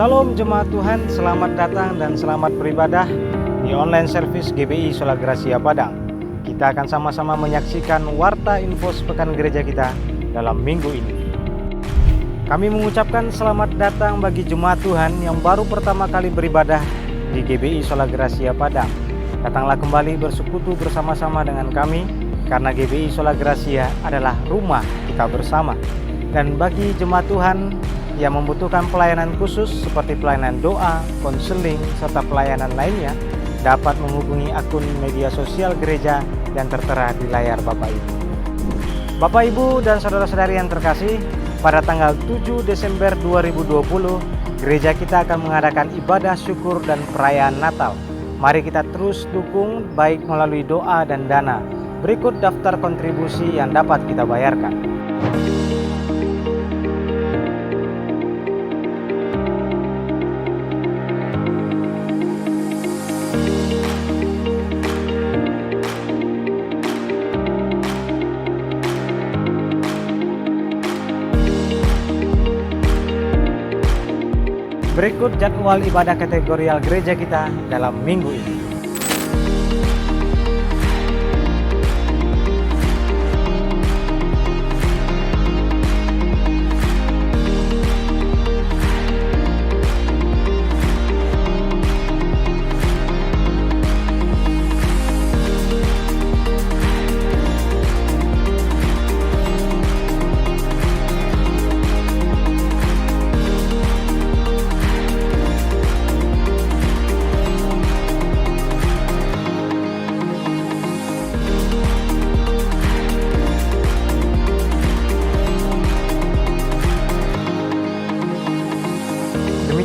Shalom jemaat Tuhan, selamat datang dan selamat beribadah di online service GBI Sola Gracia Padang. Kita akan sama-sama menyaksikan warta info sepekan gereja kita dalam minggu ini. Kami mengucapkan selamat datang bagi jemaat Tuhan yang baru pertama kali beribadah di GBI Sola Gracia Padang. Datanglah kembali bersekutu bersama-sama dengan kami, karena GBI Sola Gracia adalah rumah kita bersama. Dan bagi jemaat Tuhan yang membutuhkan pelayanan khusus seperti pelayanan doa, konseling, serta pelayanan lainnya, dapat menghubungi akun media sosial gereja yang tertera di layar Bapak Ibu. Bapak Ibu dan saudara-saudari yang terkasih, pada tanggal 7 Desember 2020, gereja kita akan mengadakan ibadah syukur dan perayaan Natal. Mari kita terus dukung baik melalui doa dan dana. Berikut daftar kontribusi yang dapat kita bayarkan. Berikut jadwal ibadah kategorial gereja kita dalam minggu ini.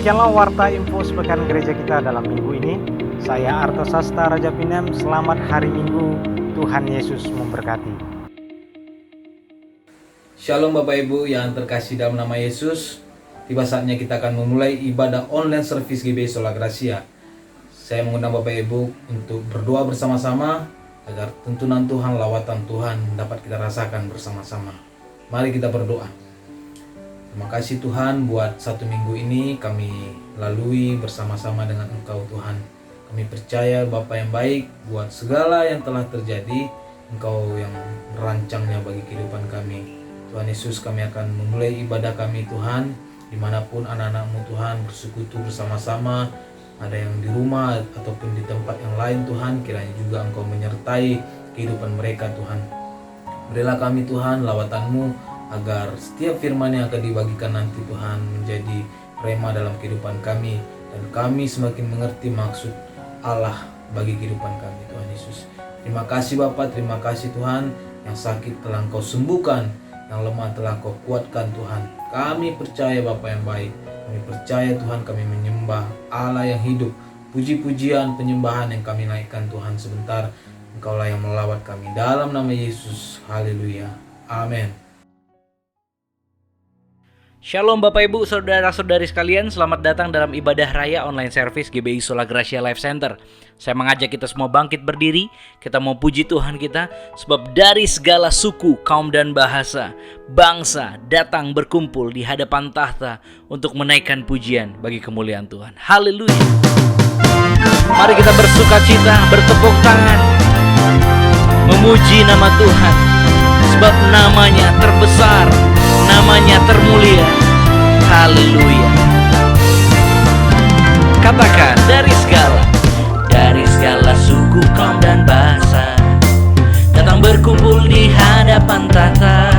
Demikianlah warta info sepekan gereja kita dalam minggu ini. Saya Arto Sasta Raja Pinem. Selamat hari Minggu. Tuhan Yesus memberkati. Shalom Bapak Ibu yang terkasih dalam nama Yesus. Tiba saatnya kita akan memulai ibadah online service GBI Sola Gracia. Saya mengundang Bapak Ibu untuk berdoa bersama-sama agar tuntunan Tuhan, lawatan Tuhan dapat kita rasakan bersama-sama. Mari kita berdoa. Terima kasih Tuhan buat satu minggu ini kami lalui bersama-sama dengan Engkau Tuhan. Kami percaya Bapa yang baik buat segala yang telah terjadi, Engkau yang merancangnya bagi kehidupan kami. Tuhan Yesus, kami akan memulai ibadah kami Tuhan, dimanapun anak-anak-Mu Tuhan bersekutu bersama-sama, ada yang di rumah ataupun di tempat yang lain Tuhan, kiranya juga Engkau menyertai kehidupan mereka Tuhan. Berilah kami Tuhan lawatan-Mu, agar setiap firman yang akan dibagikan nanti Tuhan menjadi rema dalam kehidupan kami, dan kami semakin mengerti maksud Allah bagi kehidupan kami Tuhan Yesus. Terima kasih Bapa, terima kasih Tuhan, yang sakit telah Engkau sembuhkan, yang lemah telah Engkau kuatkan Tuhan. Kami percaya Bapa yang baik, kami percaya Tuhan, kami menyembah Allah yang hidup. Puji-pujian penyembahan yang kami naikkan Tuhan sebentar, Engkaulah yang melawat kami dalam nama Yesus. Haleluya, amin. Shalom Bapak Ibu, saudara-saudari sekalian, selamat datang dalam ibadah raya online service GBI Sola Gracia Life Center. Saya mengajak kita semua bangkit berdiri, kita mau puji Tuhan kita, sebab dari segala suku, kaum dan bahasa, bangsa datang berkumpul di hadapan tahta untuk menaikkan pujian bagi kemuliaan Tuhan. Haleluya. Mari kita bersuka cita, bertepuk tangan, memuji nama Tuhan, sebab namanya terbesar, namanya termulia. Haleluya. Katakan, dari segala suku, kaum dan bahasa datang berkumpul di hadapan tahta,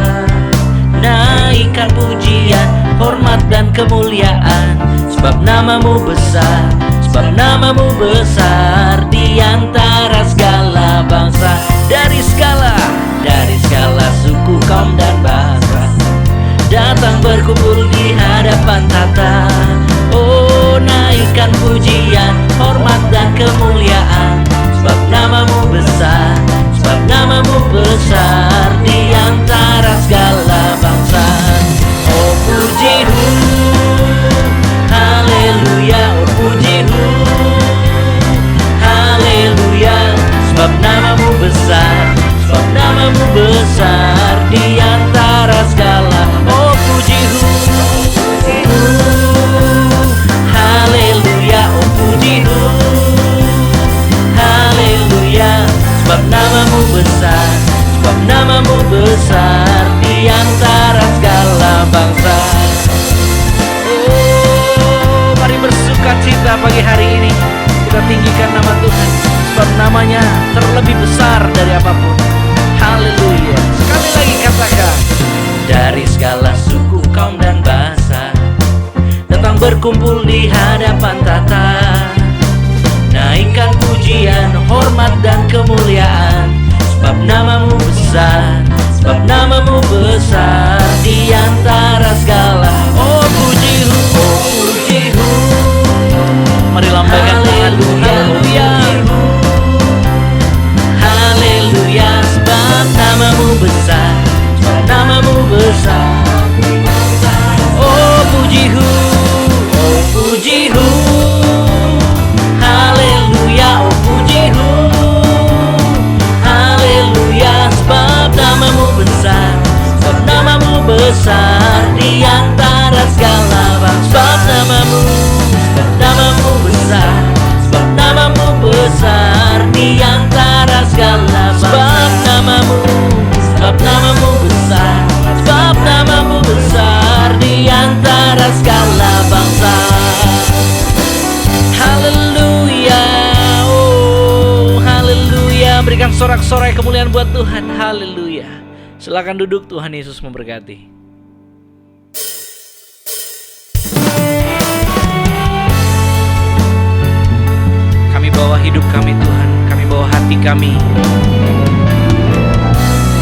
naikkan pujian, hormat dan kemuliaan, sebab namamu besar, sebab namamu besar di antara segala bangsa. Dari segala suku, kaum dan bahasa datang berkumpul di hadapan tahta. Oh, naikkan pujian, hormat dan kemuliaan, sebab namamu besar, sebab namamu besar di antara segala bangsa. Oh puji-Mu, haleluya, oh puji-Mu, tinggikan nama Tuhan, sebab namanya terlebih besar dari apapun. Haleluya. Sekali lagi katakan, dari segala suku, kaum dan bahasa datang berkumpul di hadapan tata. Naikkan pujian, hormat dan kemuliaan, sebab namamu besar, sebab namamu besar di antara segala. Oh puji-Hu, oh puji-Hu. Mari lambaikan haleluya, haleluya, sebab namamu besar, sebab namamu besar. Oh puji-Hu, oh puji-Hu, haleluya, oh puji-Hu, haleluya, sebab namamu besar, sebab namamu besar di antara segala bangsa. Sebab namamu besar, sebab namamu besar di antara segala bangsa. Sebab namamu besar, sebab namamu besar di antara segala bangsa. Haleluya, oh haleluya. Berikan sorak-sorai kemuliaan buat Tuhan. Haleluya. Silakan duduk, Tuhan Yesus memberkati. Kami bawa hidup kami Tuhan, kami bawa hati kami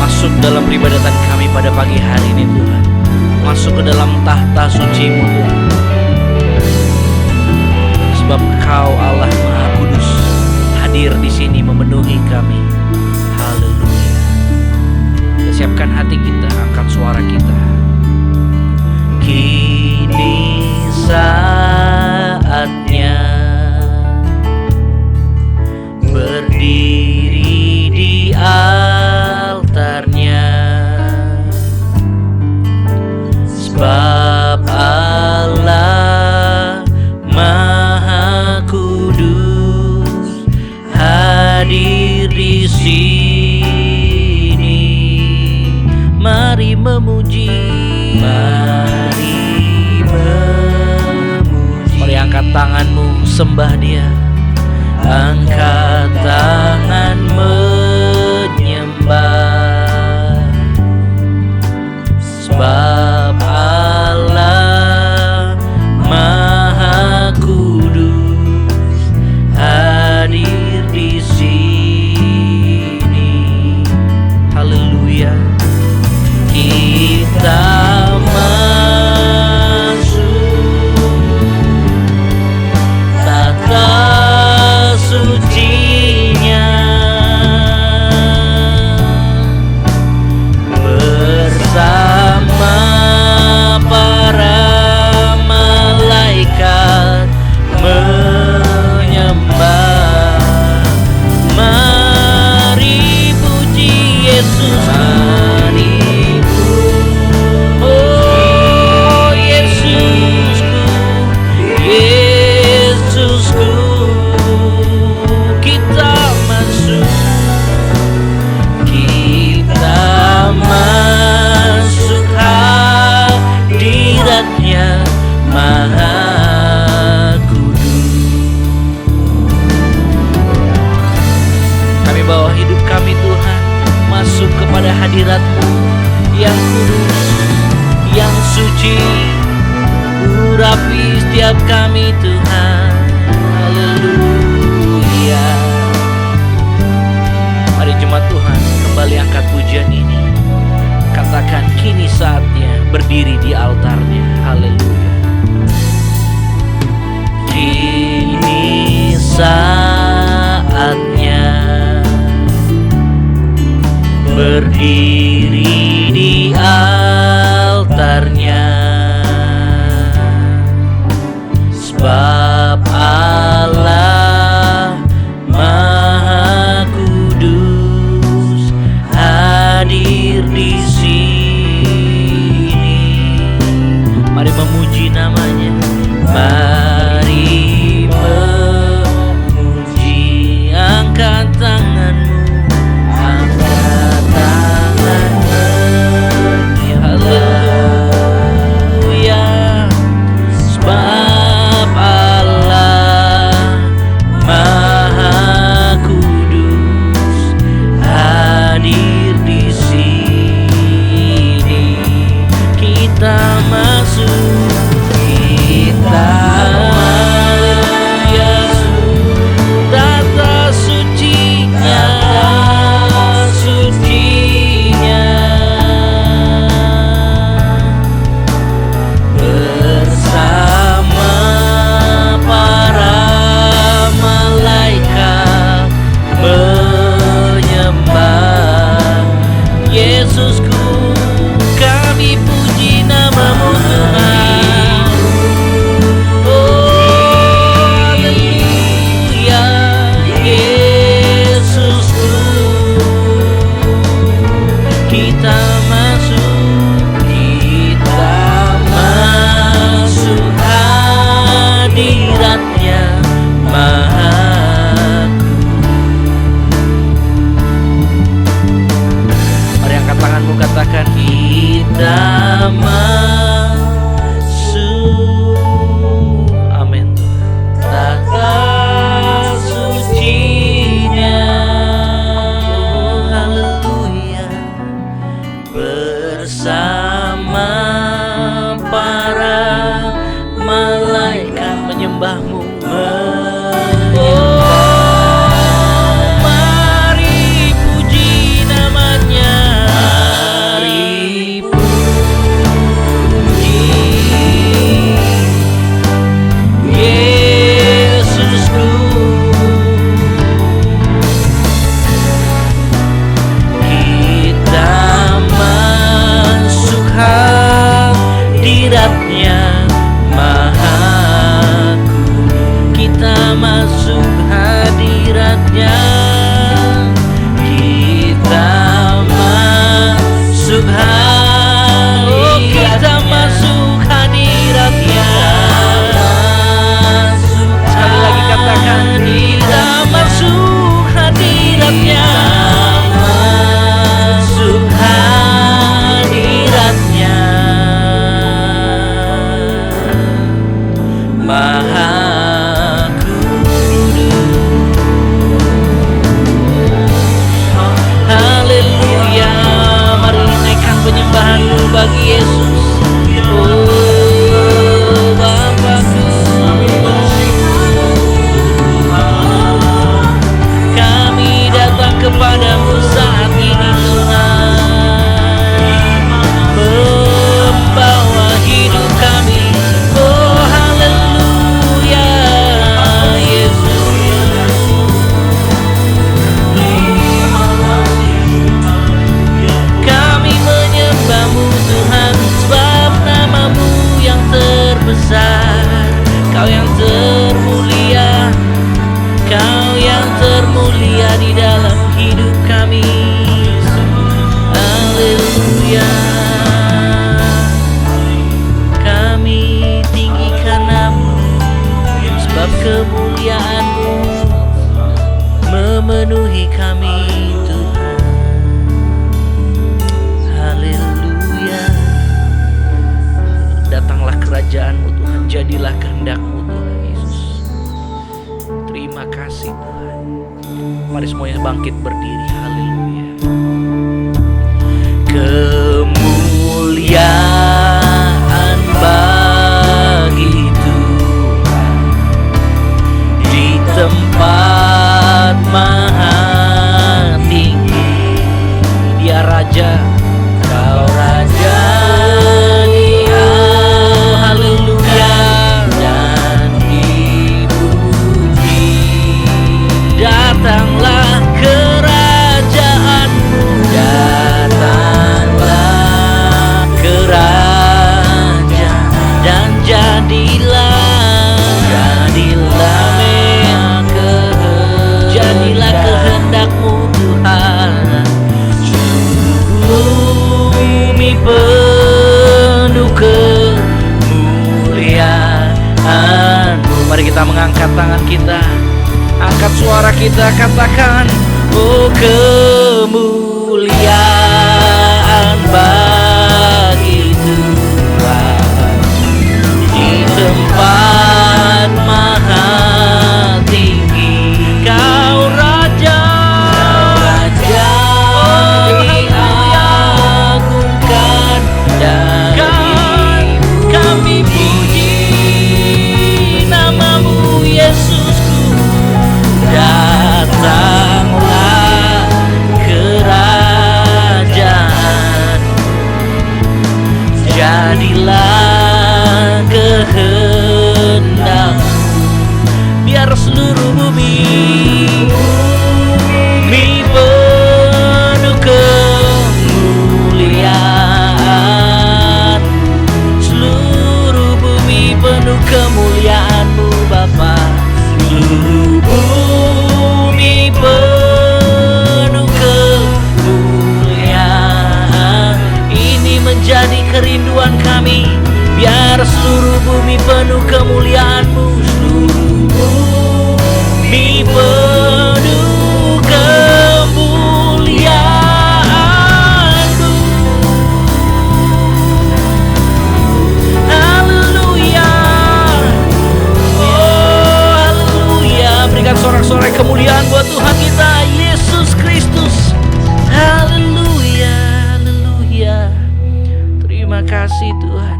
masuk dalam peribadatan kami pada pagi hari ini Tuhan. Masuk ke dalam tahta suci-Mu Tuhan. Sebab Kau Allah Maha Kudus hadir di sini memenuhi kami. Haleluya. Kita siapkan hati kita, angkat suara kita. Kini saatnya berdiri di altarnya, sebab Allah Maha Kudus hadir di sini. Mari memuji, mari memuji. Mari angkat tanganmu, sembah Dia. Angkat tangan menyembah, sebab Allah Maha Kudus hadir di sini. Haleluya. Kita masuk tata sucinya bersama para malaikat menyembah. Mari puji Yesus, mari oh Yesusku, Yesusku. Kita masuk hadiratnya Maha Kudus. Kami bawa hidup kami Tuhan masuk kepada hadirat-Mu yang kudus, yang suci. Urapi setiap kami Tuhan. Haleluya. Mari jemaat Tuhan kembali angkat pujian ini. Katakan kini saatnya berdiri di altarnya. Haleluya. Kini saatnya berdiri di altarnya, sebab Allah Maha Kudus hadir di sini. Mari memuji namanya, mari memuji. Angkat tanganmu, angkat tanganmu. mulia di dalam hidup kami. Haleluya. Kami tinggikan nama-Mu, sebab kemuliaan-Mu memenuhi kami Tuhan. Haleluya. Datanglah kerajaan-Mu Tuhan, jadilah kehendak-Mu Tuhan Yesus. Terima kasih Tuhan. Mari semuanya bangkit berdiri. Haleluya. Kemuliaan bagi Tuhan di tempat maha tinggi. Dia Raja, Kau Raja di alam. Haleluya. Dan dipuji. Datanglah kerajaan-Mu, datanglah kerajaan, dan jadilah kehendak-Mu Tuhan. Bumi penuh kemuliaan-Mu. Mari kita mengangkat tangan kita, angkat suara kita, katakan, oh kemuliaan bagi Tuhan di tempat maha tinggi. Kau Raja, oh diagungkan dan kami puji nama-Mu Yesusku. Datanglah kerajaan, jadilah kehendak-Mu, biar seluruh bumi penuh kemuliaan. Seluruh bumi penuh kemuliaan-Mu Bapa. Seluruh bumi penuh kemuliaan. Ini menjadi kerinduan kami, biar seluruh bumi penuh kemuliaan-Mu. Seluruh bumi penuh kemuliaan-Mu. Haleluya. Oh haleluya. Berikan sorak-sorai kemuliaan buat Tuhan kita Yesus Kristus. Haleluya. Haleluya. Terima kasih Tuhan.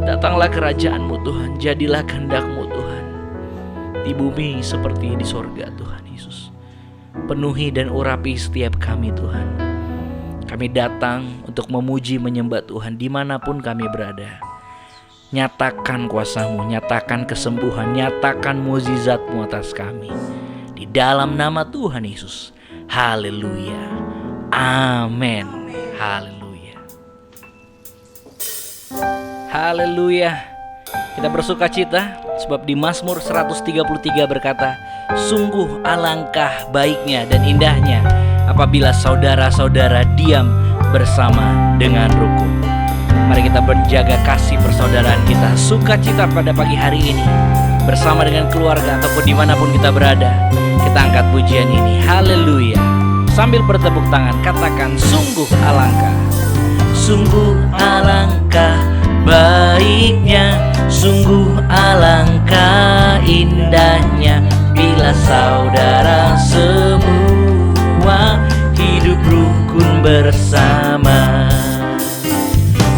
Datanglah kerajaan-Mu Tuhan, jadilah kehendak-Mu Tuhan, di bumi seperti di sorga Tuhan Yesus. Penuhi dan urapi setiap kami Tuhan. Kami datang untuk memuji menyembah Tuhan dimanapun kami berada. Nyatakan kuasa-Mu, nyatakan kesembuhan, nyatakan mukjizat-Mu atas kami, di dalam nama Tuhan Yesus. Haleluya. Amin. Haleluya. Haleluya. Kita bersuka cita sebab di Mazmur 133 berkata, sungguh alangkah baiknya dan indahnya apabila saudara-saudara diam bersama dengan rukun. Mari kita berjaga kasih persaudaraan kita, sukacita pada pagi hari ini bersama dengan keluarga ataupun dimanapun kita berada. Kita angkat pujian ini, haleluya. Sambil bertepuk tangan katakan, sungguh alangkah. Sungguh alangkah baiknya, sungguh alangkah indahnya bila saudara semua hidup rukun bersama.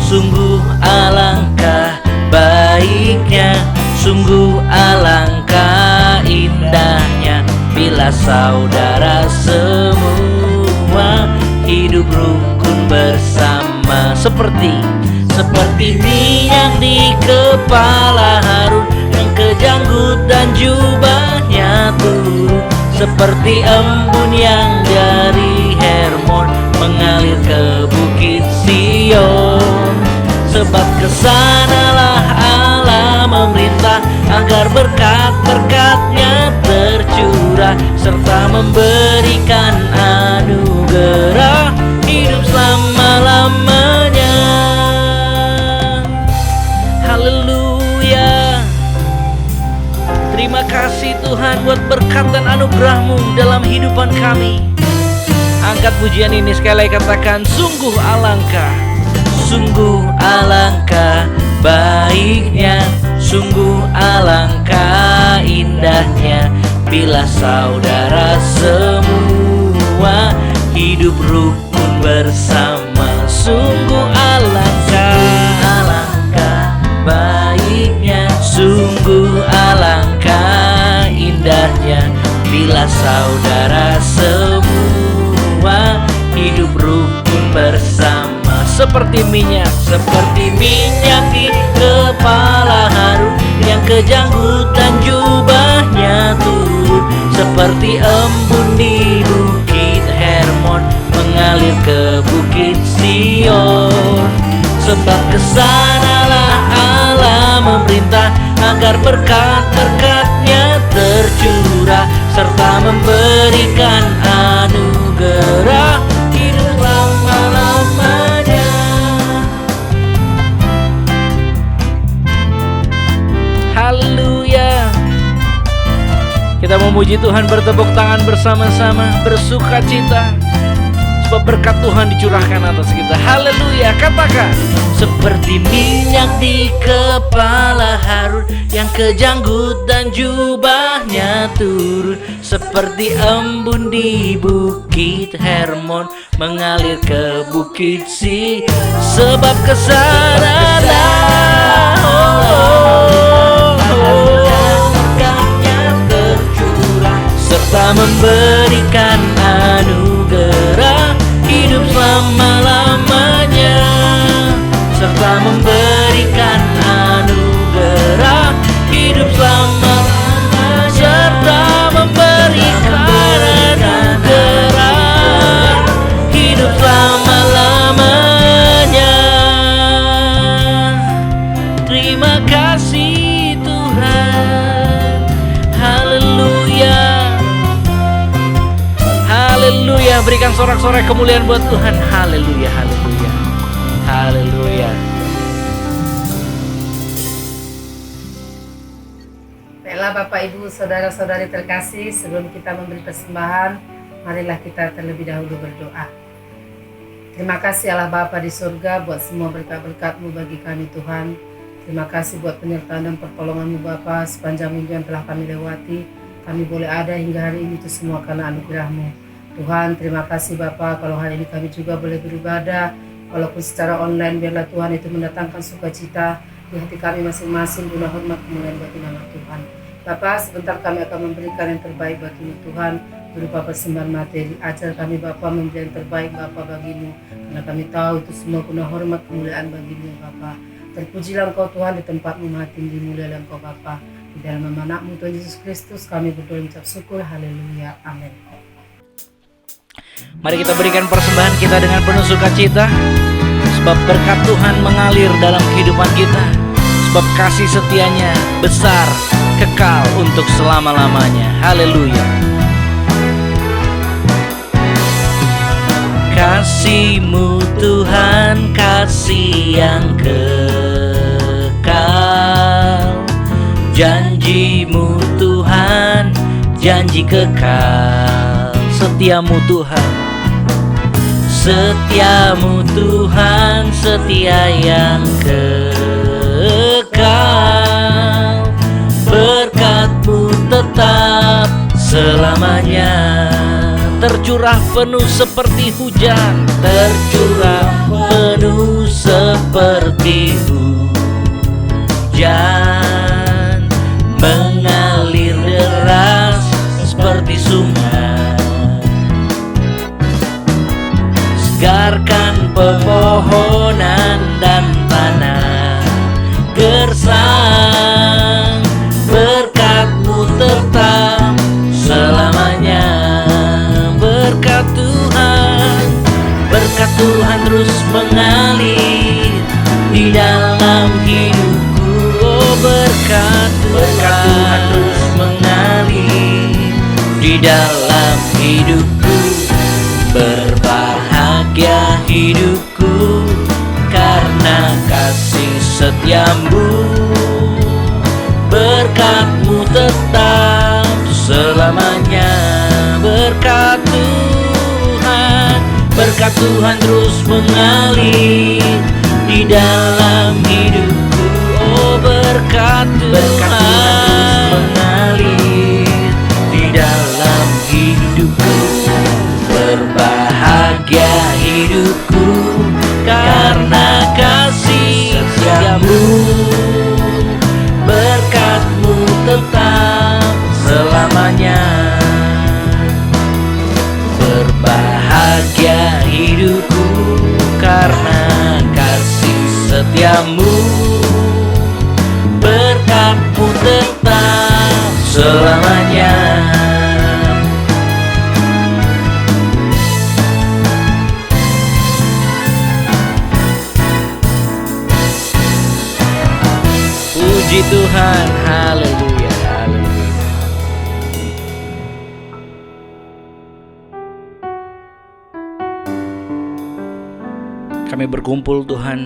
Sungguh alangkah baiknya, sungguh alangkah indahnya bila saudara semua hidup rukun bersama. Seperti minyak di kepala Harun yang kejanggut dan jubahnya turun, seperti embun yang dari Hermon mengalir ke bukit Sion. Sebab kesanalah Allah memerintah agar berkat-berkatnya tercurah tercurah serta memberikan anugerah hidup selama-lamanya. Haleluya. Terima kasih Tuhan buat berkat dan anugerah-Mu dalam hidupan kami. Angkat pujian ini sekali lagi, katakan sungguh alangkah, sungguh alangkah baiknya, sungguh alangkah indahnya bila saudara semua hidup rukun bersama. Sungguh alangkah baiknya, sungguh alangkah indahnya bila saudara semua hidup rukun bersama. Seperti minyak di kepala Harun yang kejanggutan jubahnya turun, seperti embun di bukit Hermon mengalir ke bukit Sion. Sebab kesanalah Allah memerintah agar berkat-berkat-Nya tercurah serta memberikan anugerah hidup lama-lamanya. Haleluya. Kita memuji Tuhan, bertepuk tangan bersama-sama, bersuka cita sebab berkat Tuhan dicurahkan atas kita. Haleluya. Katakan, seperti minyak di kepala Harun yang kejanggutan jubahnya turun, seperti embun di bukit Hermon mengalir ke bukit Si. Sebab kesanalah berkat-Nya tercurah serta memberikan anugerah hidup selama-lamanya, serta memberikan anugerah hidup selama-lamanya, serta memberikan anugerah hidup selama-lamanya. Terima kasih Tuhan. Haleluya. Haleluya. Berikan sorak-sorai kemuliaan buat Tuhan. Haleluya, haleluya, haleluya. Baiklah Bapak Ibu Saudara-saudari terkasih, sebelum kita memberi persembahan, marilah kita terlebih dahulu berdoa. Terima kasih Allah Bapa di surga buat semua berkat-berkat-Mu bagi kami Tuhan. Terima kasih buat penyertaan dan pertolongan-Mu Bapa sepanjang minggu yang telah kami lewati. Kami boleh ada hingga hari ini itu semua karena anugerah-Mu. Tuhan, terima kasih Bapa kalau hari ini kami juga boleh beribadah walaupun secara online. Biarlah Tuhan itu mendatangkan sukacita di hati kami masing-masing, guna hormat kemuliaan bagi nama Tuhan. Bapa, sebentar kami akan memberikan yang terbaik bagi Tuhan berupa persembahan materi. Ajar kami Bapa memberi yang terbaik Bapa bagi-Mu, karena kami tahu itu semua guna hormat kemuliaan bagi-Mu Bapa. Terpujilah Engkau Tuhan di tempat-Mu maha tinggi, mulialah Engkau Bapa. Di dalam nama anak-Mu Tuhan Yesus Kristus kami berdoa mengucap syukur. Haleluya, amin. Mari kita berikan persembahan kita dengan penuh sukacita, sebab berkat Tuhan mengalir dalam kehidupan kita, sebab kasih setia-Nya besar, kekal untuk selama-lamanya. Haleluya. Kasih-Mu Tuhan, kasih yang kekal. Janji-Mu Tuhan, janji kekal. Setiamu Tuhan, setiamu Tuhan, setia yang kekal. Berkat-Mu tetap selamanya, tercurah penuh seperti hujan, tercurah penuh seperti hujan, mengalir deras seperti sungai. Segarkan pepohonan dan tanah gersang, berkat-Mu tetap selamanya. Berkat Tuhan terus mengalir di dalam hidupku. Oh, berkat Tuhan terus mengalir di dalam hidupku. Berbahagia hidupku karena kasih setiamu. Berkat-Mu tetap selamanya. Berkat Tuhan terus mengalir di dalam hidupku. Oh, berkat Tuhan mengalir di dalam hidupku. Berbahagia hidupku karena kasih setiamu. Berkat-Mu tetap selamanya. Berbahagia hidupku karena kasih setiamu. Berkat-Mu tetap selamanya. Puji Tuhan, haleluya, haleluya. Kami berkumpul Tuhan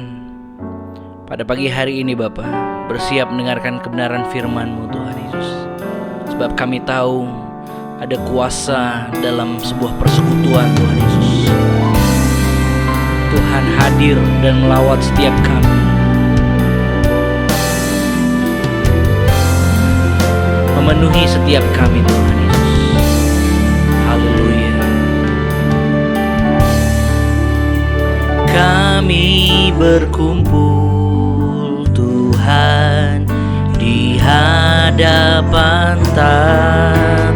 pada pagi hari ini Bapa, bersiap mendengarkan kebenaran firman-Mu Tuhan Yesus. Sebab kami tahu ada kuasa dalam sebuah persekutuan Tuhan Yesus. Tuhan hadir dan melawat setiap kami, memenuhi setiap kami Tuhan Yesus. Haleluya. Kami berkumpul Tuhan di hadapan tata-Mu,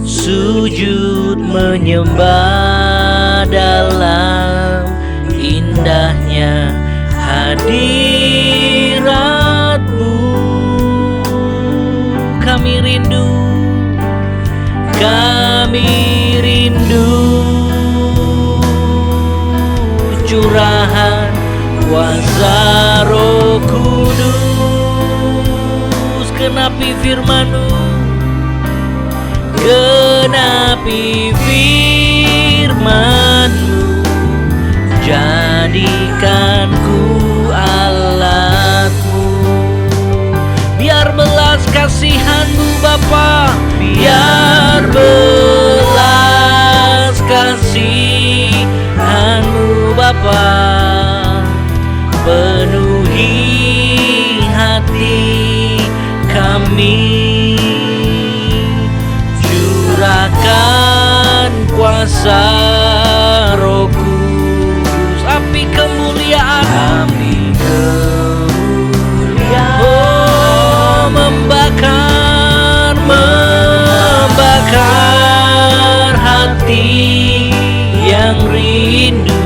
sujud menyembah dalam indahnya hadirat-Mu. Kami rindu curahan kuasa Roh Kudus. Genapi firman-Mu, jadikan ku alat-Mu. Biar belas kasihan-Mu Bapa, biar belas kasihan-Mu Bapa penuhi hati kami. Curahkan kuasa Roh Kudus, api kemuliaan, oh, membakar hati yang rindu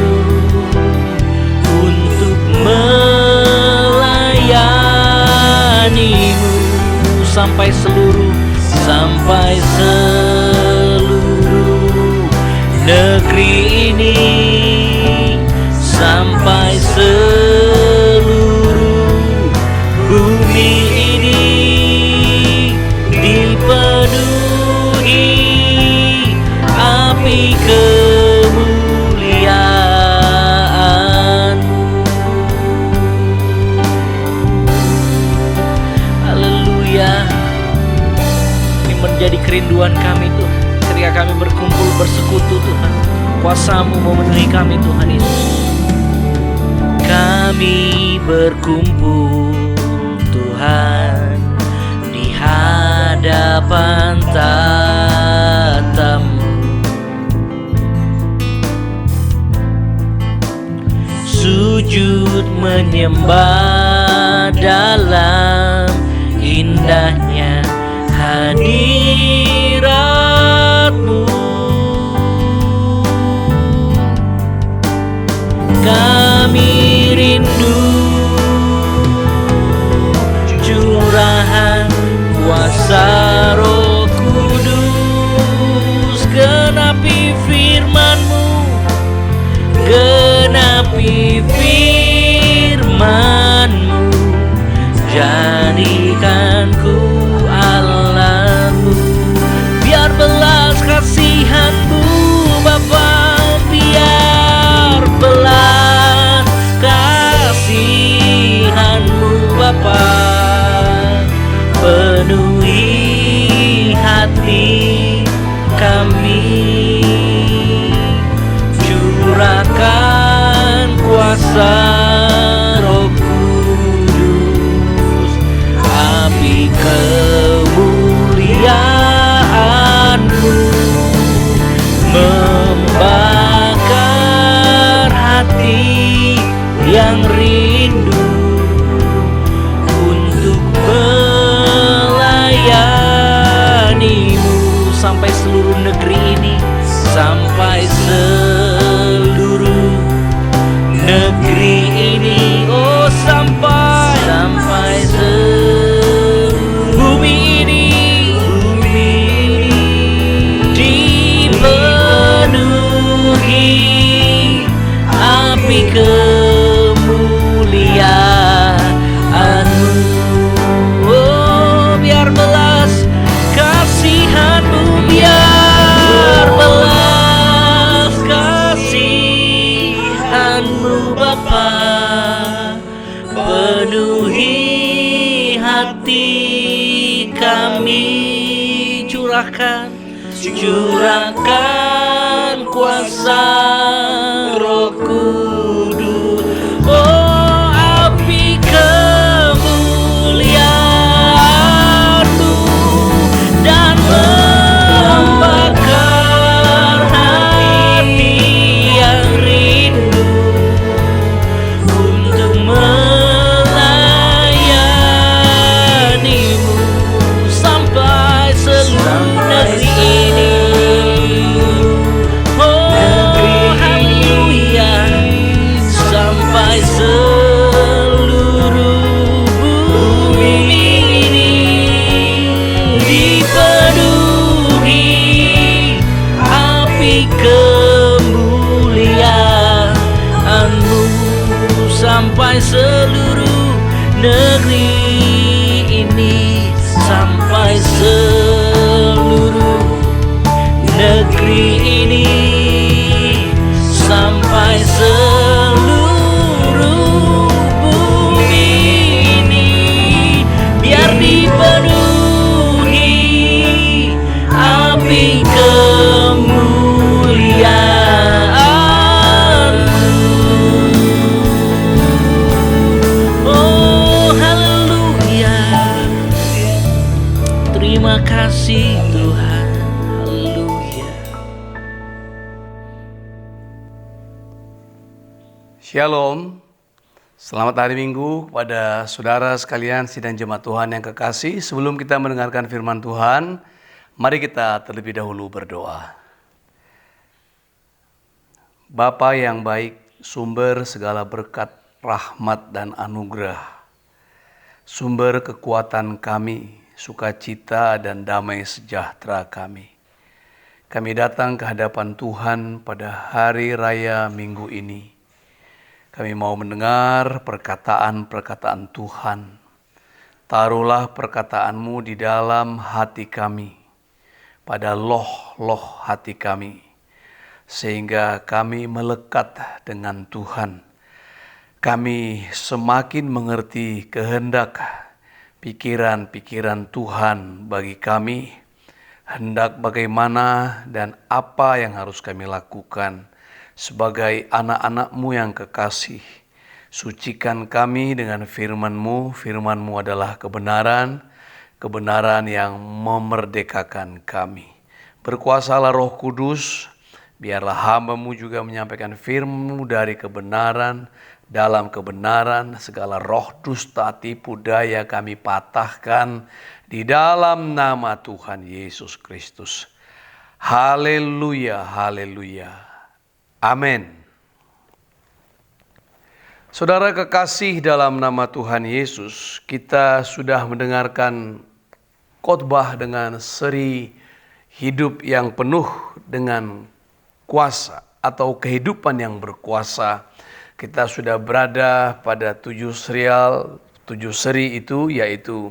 untuk melayani-Mu sampai seluruh negeri ini, sampai seluruh bumi ini dipenuhi api kemuliaan-Mu. Haleluya. Ini menjadi kerinduan kami Tuhan, ketika kami berkumpul bersekutu Tuhan. Kuasa-Mu memenuhi kami Tuhan Yesus. Kami berkumpul Tuhan di hadapan tata-Mu, sujud menyembah dalam indahnya hadirat-Mu. Kami rindu curahan kuasa Roh Kudus. Genapi firman-Mu, genapi firman-Mu, Tuhanku Allahmu. Biar belas kasihan-Mu Bapa, biar belas kasihan-Mu Bapa penuhi hati kami. Curahkan kuasa Roh Kudus, api kemuliaan-Mu membakar hati yang rindu untuk melayani-Mu. Sampai seluruh negeri ini, sampai seluruh negeri ini, oh sampai seluruh bumi ini dipenuhi api kemuliaan-Mu. Oh, biar belas kasihan-Mu, biar belas kasihan-Mu Bapa penuhi hati kami. Curahkan kuasa Roh Kudus, oh api kemuliaan-Mu, dan membakar hati yang rindu untuk melayani-Mu. Sampai seluruh negeri ini, oh haleluya, sampai seluruh bumi ini dipenuhi api kemuliaan-Mu. Sampai seluruh negeri ini, sampai seluruh negeri ini, sampai seluruh bumi ini, biar dipenuhi api kemuliaan-Mu. Oh haleluya, terima kasih Tuhan. Haleluya. Shalom, selamat hari Minggu kepada saudara sekalian sidang jemaat Tuhan yang kekasih. Sebelum kita mendengarkan firman Tuhan, mari kita terlebih dahulu berdoa. Bapa yang baik, sumber segala berkat, rahmat dan anugerah, sumber kekuatan kami, sukacita dan damai sejahtera kami. Kami datang ke hadapan Tuhan pada hari raya Minggu ini. Kami mau mendengar perkataan-perkataan Tuhan. Taruhlah perkataan-Mu di dalam hati kami, pada loh-loh hati kami, sehingga kami melekat dengan Tuhan. Kami semakin mengerti kehendak pikiran-pikiran Tuhan bagi kami, hendak bagaimana dan apa yang harus kami lakukan sebagai anak-anak-Mu yang kekasih. Sucikan kami dengan firman-Mu. Firman-Mu adalah kebenaran, kebenaran yang memerdekakan kami. Berkuasalah Roh Kudus, biarlah hamba-Mu juga menyampaikan firman-Mu dari kebenaran, dalam kebenaran, segala roh dusta tipu daya kami patahkan di dalam nama Tuhan Yesus Kristus. Haleluya, haleluya. Amin. Saudara kekasih dalam nama Tuhan Yesus, kita sudah mendengarkan khotbah dengan seri hidup yang penuh dengan kuasa atau kehidupan yang berkuasa. Kita sudah berada pada 7 seri itu, yaitu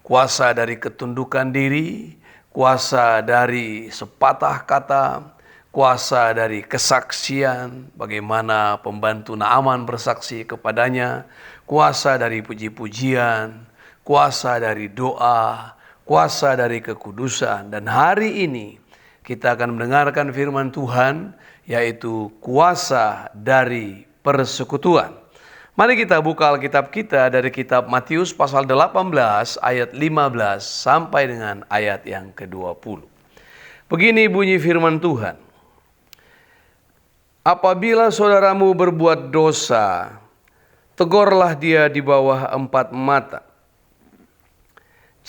kuasa dari ketundukan diri, kuasa dari sepatah kata, kuasa dari kesaksian, bagaimana pembantu Naaman bersaksi kepadanya, kuasa dari puji-pujian, kuasa dari doa, kuasa dari kekudusan. Dan hari ini kita akan mendengarkan firman Tuhan, yaitu kuasa dari persekutuan. Mari kita buka Alkitab kita dari kitab Matius pasal 18 ayat 15 sampai dengan ayat yang ke-20. Begini bunyi firman Tuhan. Apabila saudaramu berbuat dosa, tegurlah dia di bawah 4 mata.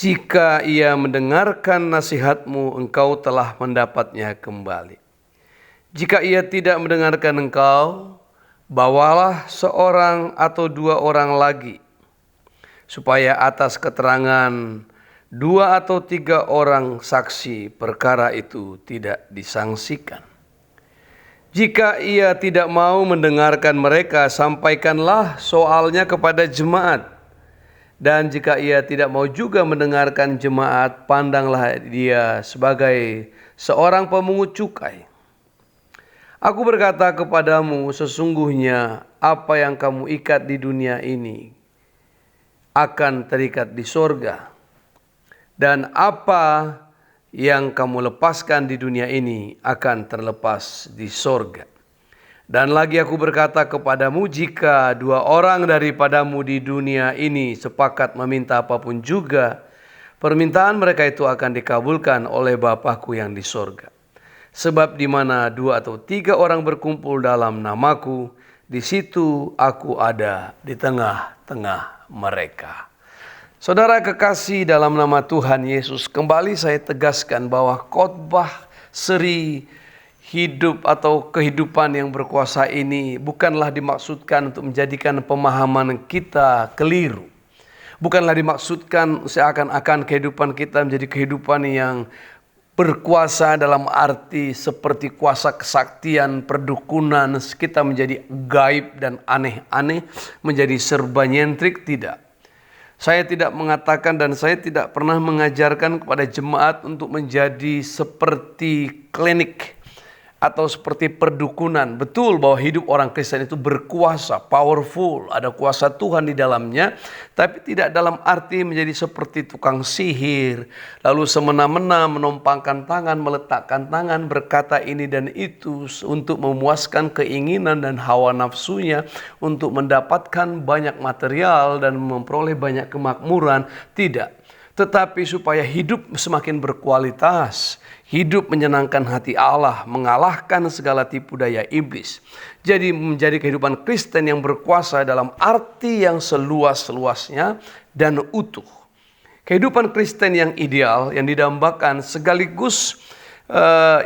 Jika ia mendengarkan nasihatmu, engkau telah mendapatnya kembali. Jika ia tidak mendengarkan engkau, bawalah seorang atau 2 orang lagi, supaya atas keterangan 2 atau 3 orang saksi perkara itu tidak disangsikan. Jika ia tidak mau mendengarkan mereka, sampaikanlah soalnya kepada jemaat. Dan jika ia tidak mau juga mendengarkan jemaat, pandanglah dia sebagai seorang pemungut cukai. Aku berkata kepadamu, sesungguhnya apa yang kamu ikat di dunia ini akan terikat di sorga. Dan apa yang kamu lepaskan di dunia ini akan terlepas di sorga. Dan lagi aku berkata kepadamu, jika 2 orang daripadamu di dunia ini sepakat meminta apapun juga, permintaan mereka itu akan dikabulkan oleh Bapa-Ku yang di sorga. Sebab di mana 2 atau 3 orang berkumpul dalam namaku, di situ aku ada di tengah-tengah mereka. Saudara kekasih dalam nama Tuhan Yesus, kembali saya tegaskan bahwa khotbah seri hidup atau kehidupan yang berkuasa ini bukanlah dimaksudkan untuk menjadikan pemahaman kita keliru. Bukanlah dimaksudkan seakan-akan kehidupan kita menjadi kehidupan yang berkuasa dalam arti seperti kuasa kesaktian, perdukunan, kita menjadi gaib dan aneh-aneh, menjadi serba nyentrik, tidak. Saya tidak mengatakan dan saya tidak pernah mengajarkan kepada jemaat untuk menjadi seperti klinik atau seperti perdukunan. Betul bahwa hidup orang Kristen itu berkuasa, powerful, ada kuasa Tuhan di dalamnya, tapi tidak dalam arti menjadi seperti tukang sihir, lalu semena-mena menompangkan tangan, meletakkan tangan, berkata ini dan itu untuk memuaskan keinginan dan hawa nafsunya, untuk mendapatkan banyak material dan memperoleh banyak kemakmuran. Tidak. Tetapi supaya hidup semakin berkualitas, hidup menyenangkan hati Allah, mengalahkan segala tipu daya iblis. Jadi menjadi kehidupan Kristen yang berkuasa dalam arti yang seluas-luasnya dan utuh. Kehidupan Kristen yang ideal, yang didambakan sekaligus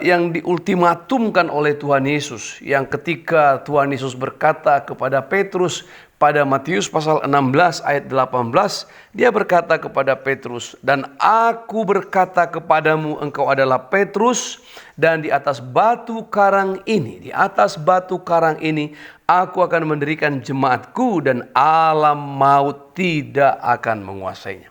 yang diultimatumkan oleh Tuhan Yesus. Yang ketika Tuhan Yesus berkata kepada Petrus, pada Matius pasal 16 ayat 18, dia berkata kepada Petrus, dan aku berkata kepadamu, engkau adalah Petrus, dan di atas batu karang ini, aku akan mendirikan jemaatku, dan alam maut tidak akan menguasainya.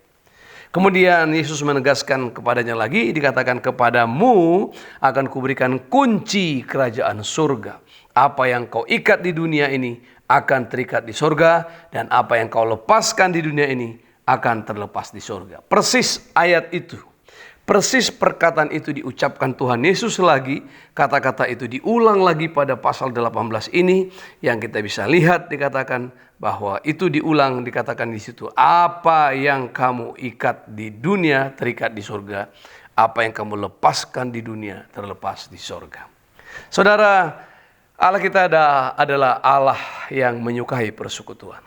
Kemudian Yesus menegaskan kepadanya lagi, dikatakan kepadamu akan kuberikan kunci kerajaan surga. Apa yang kau ikat di dunia ini akan terikat di surga, dan apa yang kau lepaskan di dunia ini akan terlepas di surga. Persis ayat itu, persis perkataan itu diucapkan Tuhan Yesus lagi, kata-kata itu diulang lagi pada pasal 18 ini, yang kita bisa lihat dikatakan bahwa itu diulang, dikatakan di situ, apa yang kamu ikat di dunia terikat di surga, apa yang kamu lepaskan di dunia terlepas di surga. Saudara, Allah kita adalah Allah yang menyukai persekutuan.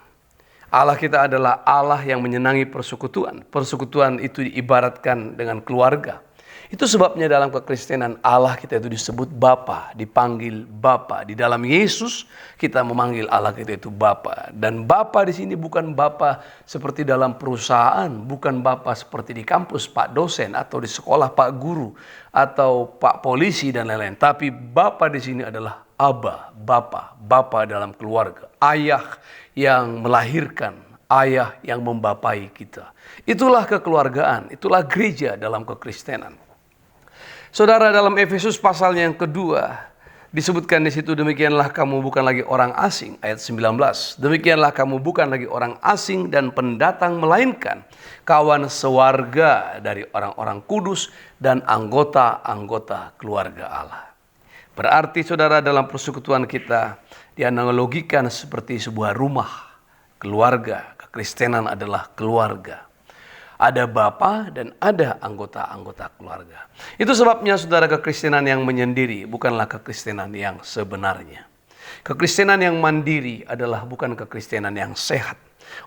Allah kita adalah Allah yang menyenangi persekutuan. Persekutuan itu diibaratkan dengan keluarga. Itu sebabnya dalam kekristenan Allah kita itu disebut Bapa, dipanggil Bapa. Di dalam Yesus kita memanggil Allah kita itu Bapa. Dan Bapa di sini bukan Bapa seperti dalam perusahaan, bukan Bapa seperti di kampus Pak dosen atau di sekolah Pak guru atau Pak polisi dan lain-lain. Tapi Bapa di sini adalah Aba, Bapa dalam keluarga. Ayah yang melahirkan, ayah yang membapai kita. Itulah kekeluargaan, itulah gereja dalam kekristenan. Saudara, dalam Efesus pasal yang kedua, disebutkan di situ, demikianlah kamu bukan lagi orang asing, ayat 19. Demikianlah kamu bukan lagi orang asing dan pendatang, melainkan kawan sewarga dari orang-orang kudus dan anggota-anggota keluarga Allah. Berarti saudara, dalam persekutuan kita dianalogikan seperti sebuah rumah, keluarga. Kekristenan adalah keluarga. Ada bapa dan ada anggota-anggota keluarga. Itu sebabnya saudara, kekristenan yang menyendiri bukanlah kekristenan yang sebenarnya. Kekristenan yang mandiri adalah bukan kekristenan yang sehat.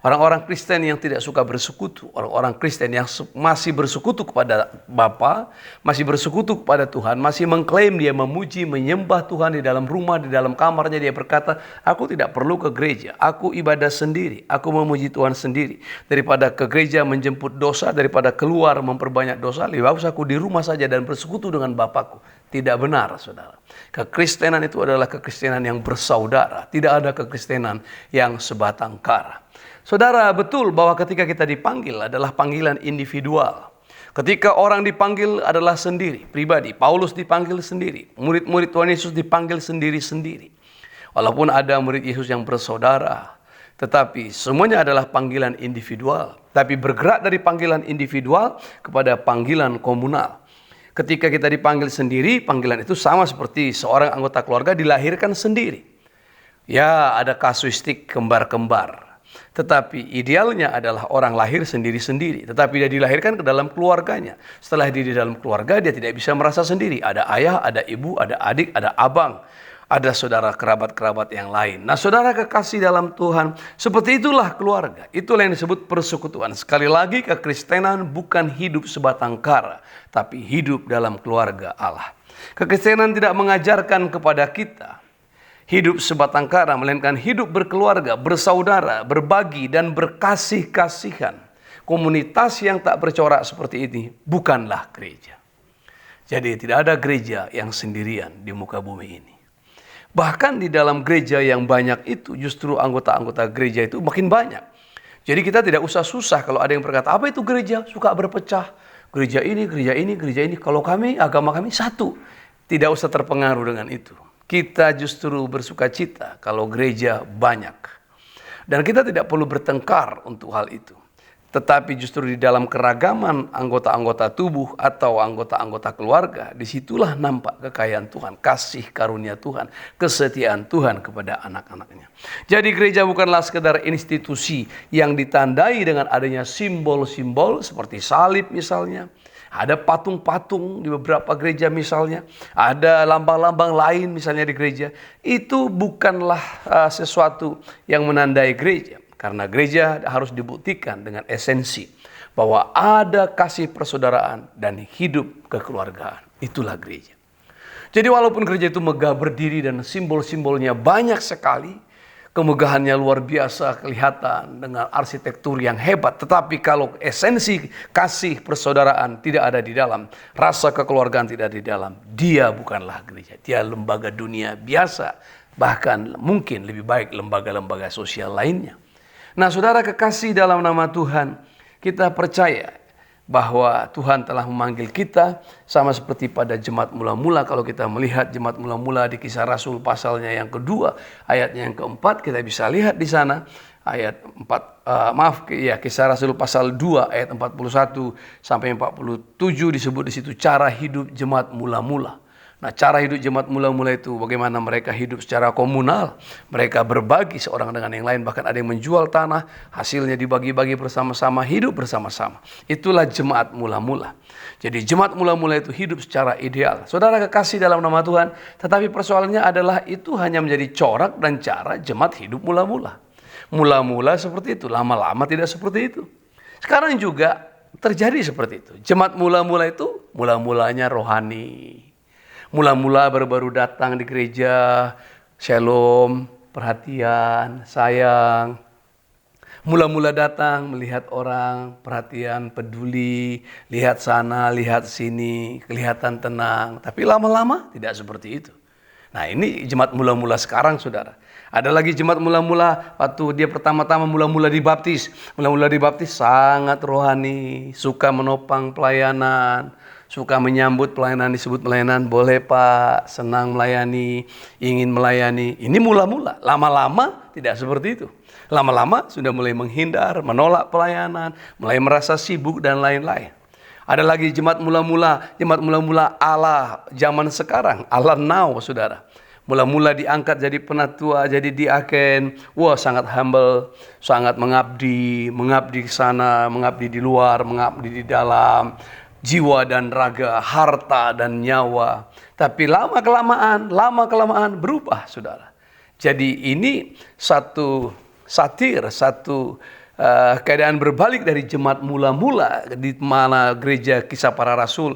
Orang-orang Kristen yang tidak suka bersekutu, orang-orang Kristen yang masih bersekutu kepada Bapa, masih bersekutu kepada Tuhan, masih mengklaim dia memuji, menyembah Tuhan di dalam rumah, di dalam kamarnya. Dia berkata, aku tidak perlu ke gereja, aku ibadah sendiri, aku memuji Tuhan sendiri. Daripada ke gereja menjemput dosa, daripada keluar memperbanyak dosa, lebih bagus aku di rumah saja dan bersekutu dengan Bapakku. Tidak benar, saudara. Kekristenan itu adalah kekristenan yang bersaudara. Tidak ada kekristenan yang sebatang kara. Saudara, betul bahwa ketika kita dipanggil adalah panggilan individual. Ketika orang dipanggil adalah sendiri, pribadi. Paulus dipanggil sendiri. Murid-murid Tuhan Yesus dipanggil sendiri-sendiri. Walaupun ada murid Yesus yang bersaudara, tetapi semuanya adalah panggilan individual. Tapi bergerak dari panggilan individual kepada panggilan komunal. Ketika kita dipanggil sendiri, panggilan itu sama seperti seorang anggota keluarga dilahirkan sendiri. Ya, ada kasuistik kembar-kembar. Tetapi idealnya adalah orang lahir sendiri-sendiri. Tetapi dia dilahirkan ke dalam keluarganya. Setelah dia di dalam keluarga, dia tidak bisa merasa sendiri. Ada ayah, ada ibu, ada adik, ada abang. Ada saudara kerabat-kerabat yang lain. Nah, saudara kekasih dalam Tuhan, seperti itulah keluarga. Itulah yang disebut persekutuan. Sekali lagi, kekristenan bukan hidup sebatang kara, tapi hidup dalam keluarga Allah. Kekristenan tidak mengajarkan kepada kita hidup sebatang kara, melainkan hidup berkeluarga, bersaudara, berbagi, dan berkasih-kasihan. Komunitas yang tak bercorak seperti ini bukanlah gereja. Jadi tidak ada gereja yang sendirian di muka bumi ini. Bahkan di dalam gereja yang banyak itu, justru anggota-anggota gereja itu makin banyak. Jadi kita tidak usah susah kalau ada yang berkata, apa itu gereja? Suka berpecah. Gereja ini, gereja ini, gereja ini. Kalau kami, agama kami satu. Tidak usah terpengaruh dengan itu. Kita justru bersuka cita kalau gereja banyak. Dan kita tidak perlu bertengkar untuk hal itu. Tetapi justru di dalam keragaman anggota-anggota tubuh atau anggota-anggota keluarga, disitulah nampak kekayaan Tuhan, kasih karunia Tuhan, kesetiaan Tuhan kepada anak-anaknya. Jadi gereja bukanlah sekedar institusi yang ditandai dengan adanya simbol-simbol seperti salib misalnya. Ada patung-patung di beberapa gereja misalnya. Ada lambang-lambang lain misalnya di gereja. Itu bukanlah sesuatu yang menandai gereja. Karena gereja harus dibuktikan dengan esensi. Bahwa ada kasih persaudaraan dan hidup kekeluargaan. Itulah gereja. Jadi walaupun gereja itu megah berdiri dan simbol-simbolnya banyak sekali. Kemegahannya luar biasa kelihatan dengan arsitektur yang hebat. Tetapi kalau esensi kasih persaudaraan tidak ada di dalam, rasa kekeluargaan tidak ada di dalam, dia bukanlah gereja. Dia lembaga dunia biasa, bahkan mungkin lebih baik lembaga-lembaga sosial lainnya. Nah, saudara kekasih dalam nama Tuhan, kita percaya bahwa Tuhan telah memanggil kita sama seperti pada jemaat mula-mula. Kalau kita melihat jemaat mula-mula di Kisah Rasul pasalnya yang kedua, ayatnya yang keempat, kita bisa lihat di sana ayat 4, Kisah Rasul pasal 2 ayat 41 sampai 47 disebut di situ cara hidup jemaat mula-mula. Nah, cara hidup jemaat mula-mula itu bagaimana mereka hidup secara komunal. Mereka berbagi seorang dengan yang lain. Bahkan ada yang menjual tanah, hasilnya dibagi-bagi bersama-sama, hidup bersama-sama. Itulah jemaat mula-mula. Jadi jemaat mula-mula itu hidup secara ideal. Saudara kekasih dalam nama Tuhan, tetapi persoalannya adalah itu hanya menjadi corak dan cara jemaat hidup mula-mula. Mula-mula seperti itu, lama-lama tidak seperti itu. Sekarang juga terjadi seperti itu. Jemaat mula-mula itu mula-mulanya rohani. Mula-mula baru-baru datang di gereja, shalom, perhatian, sayang. Mula-mula datang melihat orang, perhatian, peduli, lihat sana, lihat sini, kelihatan tenang. Tapi lama-lama tidak seperti itu. Nah, ini jemaat mula-mula sekarang, saudara. Ada lagi jemaat mula-mula waktu dia pertama-tama mula-mula dibaptis. Mula-mula dibaptis sangat rohani, suka menopang pelayanan, suka menyambut pelayanan, disebut pelayanan, boleh Pak, senang melayani, ingin melayani. Ini mula-mula, lama-lama tidak seperti itu. Lama-lama sudah mulai menghindar, menolak pelayanan, mulai merasa sibuk dan lain-lain. Ada lagi jemaat mula-mula Allah zaman sekarang, Allah now, saudara. Mula-mula diangkat jadi penatua, jadi diaken. Wah, sangat humble, sangat mengabdi ke sana, mengabdi di luar, mengabdi di dalam, jiwa dan raga, harta dan nyawa. Tapi lama-kelamaan berubah, saudara. Jadi ini satu satir, satu keadaan berbalik dari jemaat mula-mula, di mana gereja Kisah Para Rasul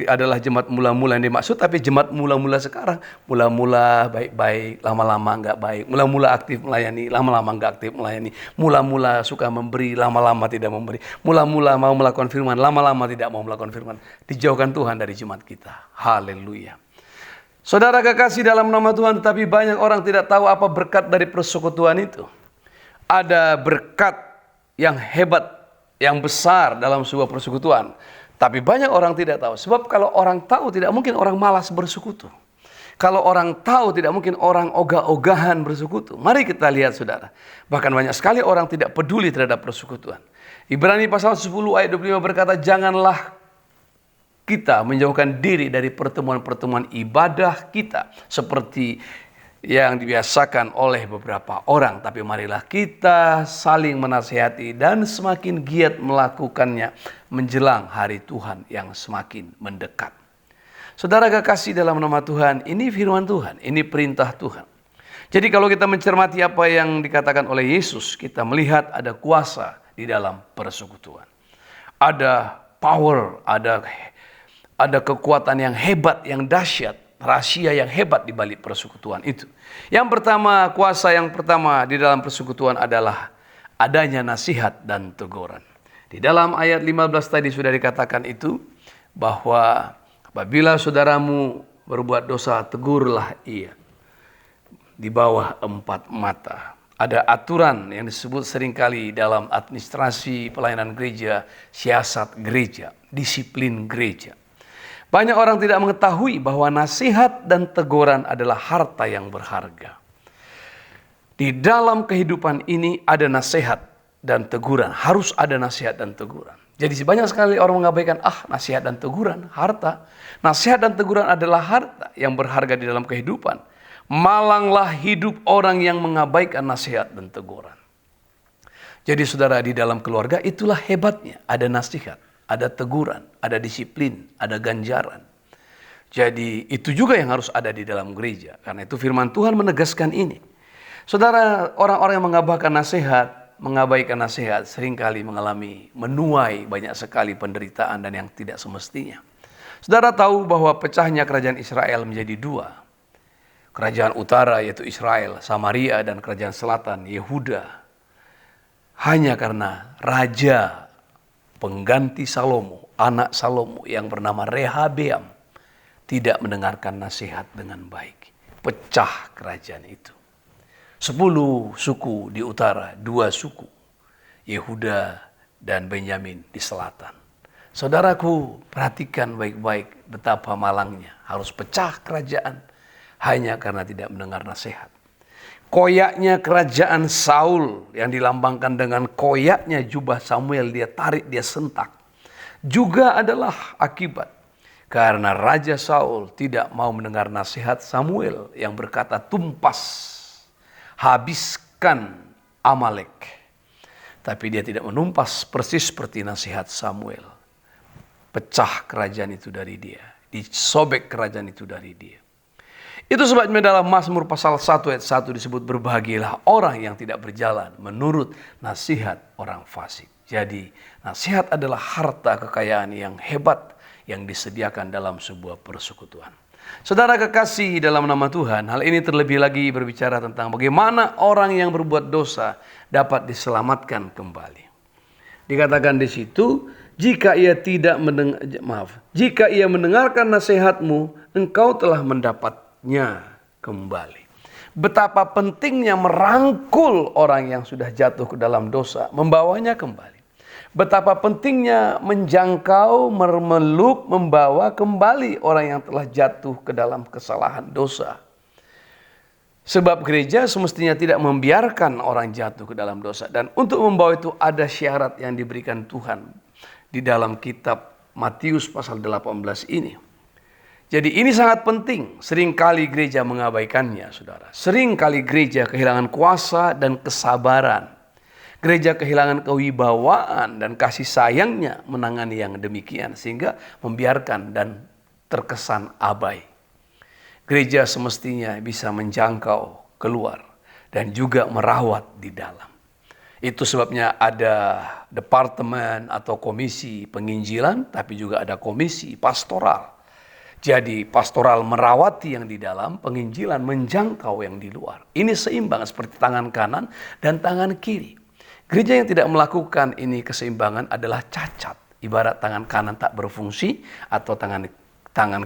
adalah jemaat mula-mula yang dimaksud, tapi jemaat mula-mula sekarang mula-mula baik-baik, lama-lama enggak baik, mula-mula aktif melayani, lama-lama enggak aktif melayani, mula-mula suka memberi, lama-lama tidak memberi, mula-mula mau melakukan firman, lama-lama tidak mau melakukan firman. Dijauhkan Tuhan dari jemaat kita. Haleluya. Saudara kekasih dalam nama Tuhan, tetapi banyak orang tidak tahu apa berkat dari persekutuan itu. Ada berkat yang hebat, yang besar dalam sebuah persekutuan. Tapi banyak orang tidak tahu. Sebab kalau orang tahu, tidak mungkin orang malas bersekutu. Kalau orang tahu, tidak mungkin orang ogah-ogahan bersekutu. Mari kita lihat, saudara. Bahkan banyak sekali orang tidak peduli terhadap persekutuan. Ibrani pasal 10 ayat 25 berkata, janganlah kita menjauhkan diri dari pertemuan-pertemuan ibadah kita, seperti yang dibiasakan oleh beberapa orang, tapi marilah kita saling menasihati dan semakin giat melakukannya menjelang hari Tuhan yang semakin mendekat. Saudara kekasih dalam nama Tuhan, ini firman Tuhan, ini perintah Tuhan. Jadi kalau kita mencermati apa yang dikatakan oleh Yesus, kita melihat ada kuasa di dalam persekutuan. Ada power, ada kekuatan yang hebat, yang dahsyat, rahasia yang hebat di balik persekutuan itu. Yang pertama, kuasa yang pertama di dalam persekutuan adalah adanya nasihat dan teguran. Di dalam ayat 15 tadi sudah dikatakan itu, bahwa apabila saudaramu berbuat dosa, tegurlah ia di bawah 4 mata. Ada aturan yang disebut seringkali dalam administrasi pelayanan gereja, siasat gereja, disiplin gereja. Banyak orang tidak mengetahui bahwa nasihat dan teguran adalah harta yang berharga. Di dalam kehidupan ini ada nasihat dan teguran. Harus ada nasihat dan teguran. Jadi banyak sekali orang mengabaikan, nasihat dan teguran, harta. Nasihat dan teguran adalah harta yang berharga di dalam kehidupan. Malanglah hidup orang yang mengabaikan nasihat dan teguran. Jadi saudara, di dalam keluarga itulah hebatnya. Ada nasihat, ada teguran, ada disiplin, ada ganjaran. Jadi itu juga yang harus ada di dalam gereja. Karena itu firman Tuhan menegaskan ini. Saudara, orang-orang yang mengabaikan nasihat seringkali menuai banyak sekali penderitaan dan yang tidak semestinya. Saudara tahu bahwa pecahnya kerajaan Israel menjadi 2. Kerajaan utara yaitu Israel, Samaria, dan kerajaan selatan Yehuda. Hanya karena raja pengganti Salomo, anak Salomo yang bernama Rehabeam tidak mendengarkan nasihat dengan baik. Pecah kerajaan itu. 10 suku di utara, 2 suku, Yehuda dan Benyamin di selatan. Saudaraku, perhatikan baik-baik betapa malangnya harus pecah kerajaan hanya karena tidak mendengar nasihat. Koyaknya kerajaan Saul yang dilambangkan dengan koyaknya jubah Samuel, dia tarik, dia sentak, juga adalah akibat karena Raja Saul tidak mau mendengar nasihat Samuel yang berkata, tumpas, habiskan Amalek. Tapi dia tidak menumpas persis seperti nasihat Samuel. Pecah kerajaan itu dari dia, disobek kerajaan itu dari dia. Itu sebabnya dalam Mazmur pasal 1 ayat 1 disebut, berbahagialah orang yang tidak berjalan menurut nasihat orang fasik. Jadi nasihat adalah harta kekayaan yang hebat yang disediakan dalam sebuah persekutuan. Saudara kekasih dalam nama Tuhan, hal ini terlebih lagi berbicara tentang bagaimana orang yang berbuat dosa dapat diselamatkan kembali. Dikatakan di situ, jika ia mendengarkan nasihatmu, engkau telah mendapatnya kembali. Betapa pentingnya merangkul orang yang sudah jatuh ke dalam dosa, membawanya kembali. Betapa pentingnya menjangkau, memeluk, membawa kembali orang yang telah jatuh ke dalam kesalahan dosa. Sebab gereja semestinya tidak membiarkan orang jatuh ke dalam dosa. Dan untuk membawa itu ada syarat yang diberikan Tuhan di dalam kitab Matius pasal 18 ini. Jadi ini sangat penting. Seringkali gereja mengabaikannya, saudara. Seringkali gereja kehilangan kuasa dan kesabaran. Gereja kehilangan kewibawaan dan kasih sayangnya menangani yang demikian. Sehingga membiarkan dan terkesan abai. Gereja semestinya bisa menjangkau keluar dan juga merawat di dalam. Itu sebabnya ada departemen atau komisi penginjilan, tapi juga ada komisi pastoral. Jadi pastoral merawati yang di dalam, penginjilan menjangkau yang di luar. Ini seimbang seperti tangan kanan dan tangan kiri. Gereja yang tidak melakukan ini keseimbangan adalah cacat. Ibarat tangan kanan tak berfungsi atau tangan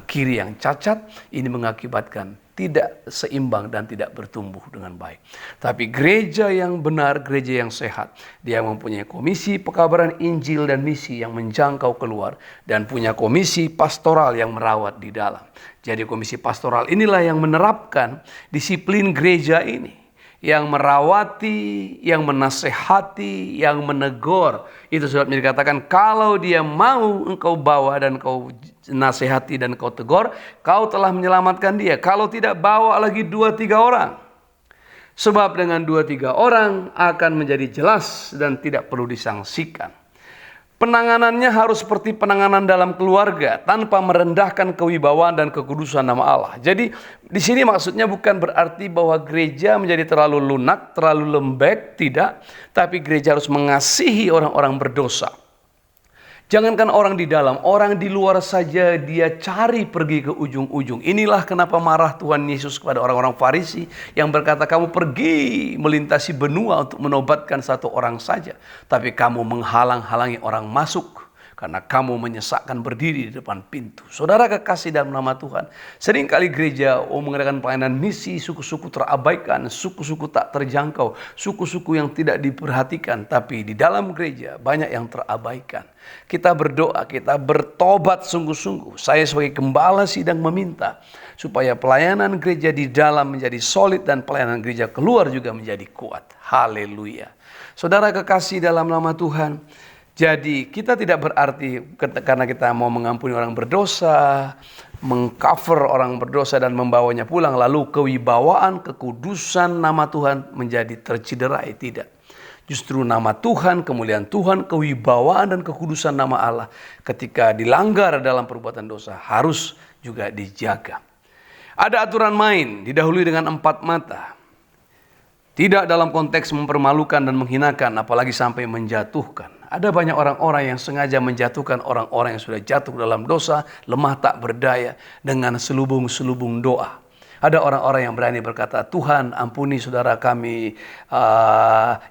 kiri yang cacat, ini mengakibatkan tidak seimbang dan tidak bertumbuh dengan baik. Tapi gereja yang benar, gereja yang sehat, dia mempunyai komisi pekabaran Injil dan misi yang menjangkau keluar dan punya komisi pastoral yang merawat di dalam. Jadi komisi pastoral inilah yang menerapkan disiplin gereja ini, yang merawati, yang menasehati, yang menegur. Itu sebabnya dikatakan kalau dia mau engkau bawa dan kau nasihati dan kau tegur, kau telah menyelamatkan dia. Kalau tidak, bawa lagi 2-3 orang. Sebab dengan 2-3 orang akan menjadi jelas dan tidak perlu disangsikan. Penanganannya harus seperti penanganan dalam keluarga, tanpa merendahkan kewibawaan dan kekudusan nama Allah. Jadi di sini maksudnya bukan berarti bahwa gereja menjadi terlalu lunak, terlalu lembek, tidak. Tapi gereja harus mengasihi orang-orang berdosa. Jangankan orang di dalam, orang di luar saja dia cari pergi ke ujung-ujung. Inilah kenapa marah Tuhan Yesus kepada orang-orang Farisi yang berkata, kamu pergi melintasi benua untuk menobatkan satu orang saja. Tapi kamu menghalang-halangi orang masuk karena kamu menyesakkan berdiri di depan pintu. Saudara kekasih dalam nama Tuhan, seringkali gereja mengadakan pelayanan misi, suku-suku terabaikan, suku-suku tak terjangkau, suku-suku yang tidak diperhatikan. Tapi di dalam gereja banyak yang terabaikan. Kita berdoa, kita bertobat sungguh-sungguh. Saya sebagai gembala sidang meminta supaya pelayanan gereja di dalam menjadi solid dan pelayanan gereja keluar juga menjadi kuat. Haleluya. Saudara kekasih dalam nama Tuhan, jadi kita tidak berarti karena kita mau mengampuni orang berdosa, mengcover orang berdosa dan membawanya pulang, lalu kewibawaan, kekudusan nama Tuhan menjadi tercederai. Tidak. Justru nama Tuhan, kemuliaan Tuhan, kewibawaan dan kekudusan nama Allah ketika dilanggar dalam perbuatan dosa harus juga dijaga. Ada aturan main didahului dengan 4 mata. Tidak dalam konteks mempermalukan dan menghinakan, apalagi sampai menjatuhkan. Ada banyak orang-orang yang sengaja menjatuhkan orang-orang yang sudah jatuh dalam dosa, lemah tak berdaya dengan selubung-selubung doa. Ada orang-orang yang berani berkata, Tuhan ampuni saudara kami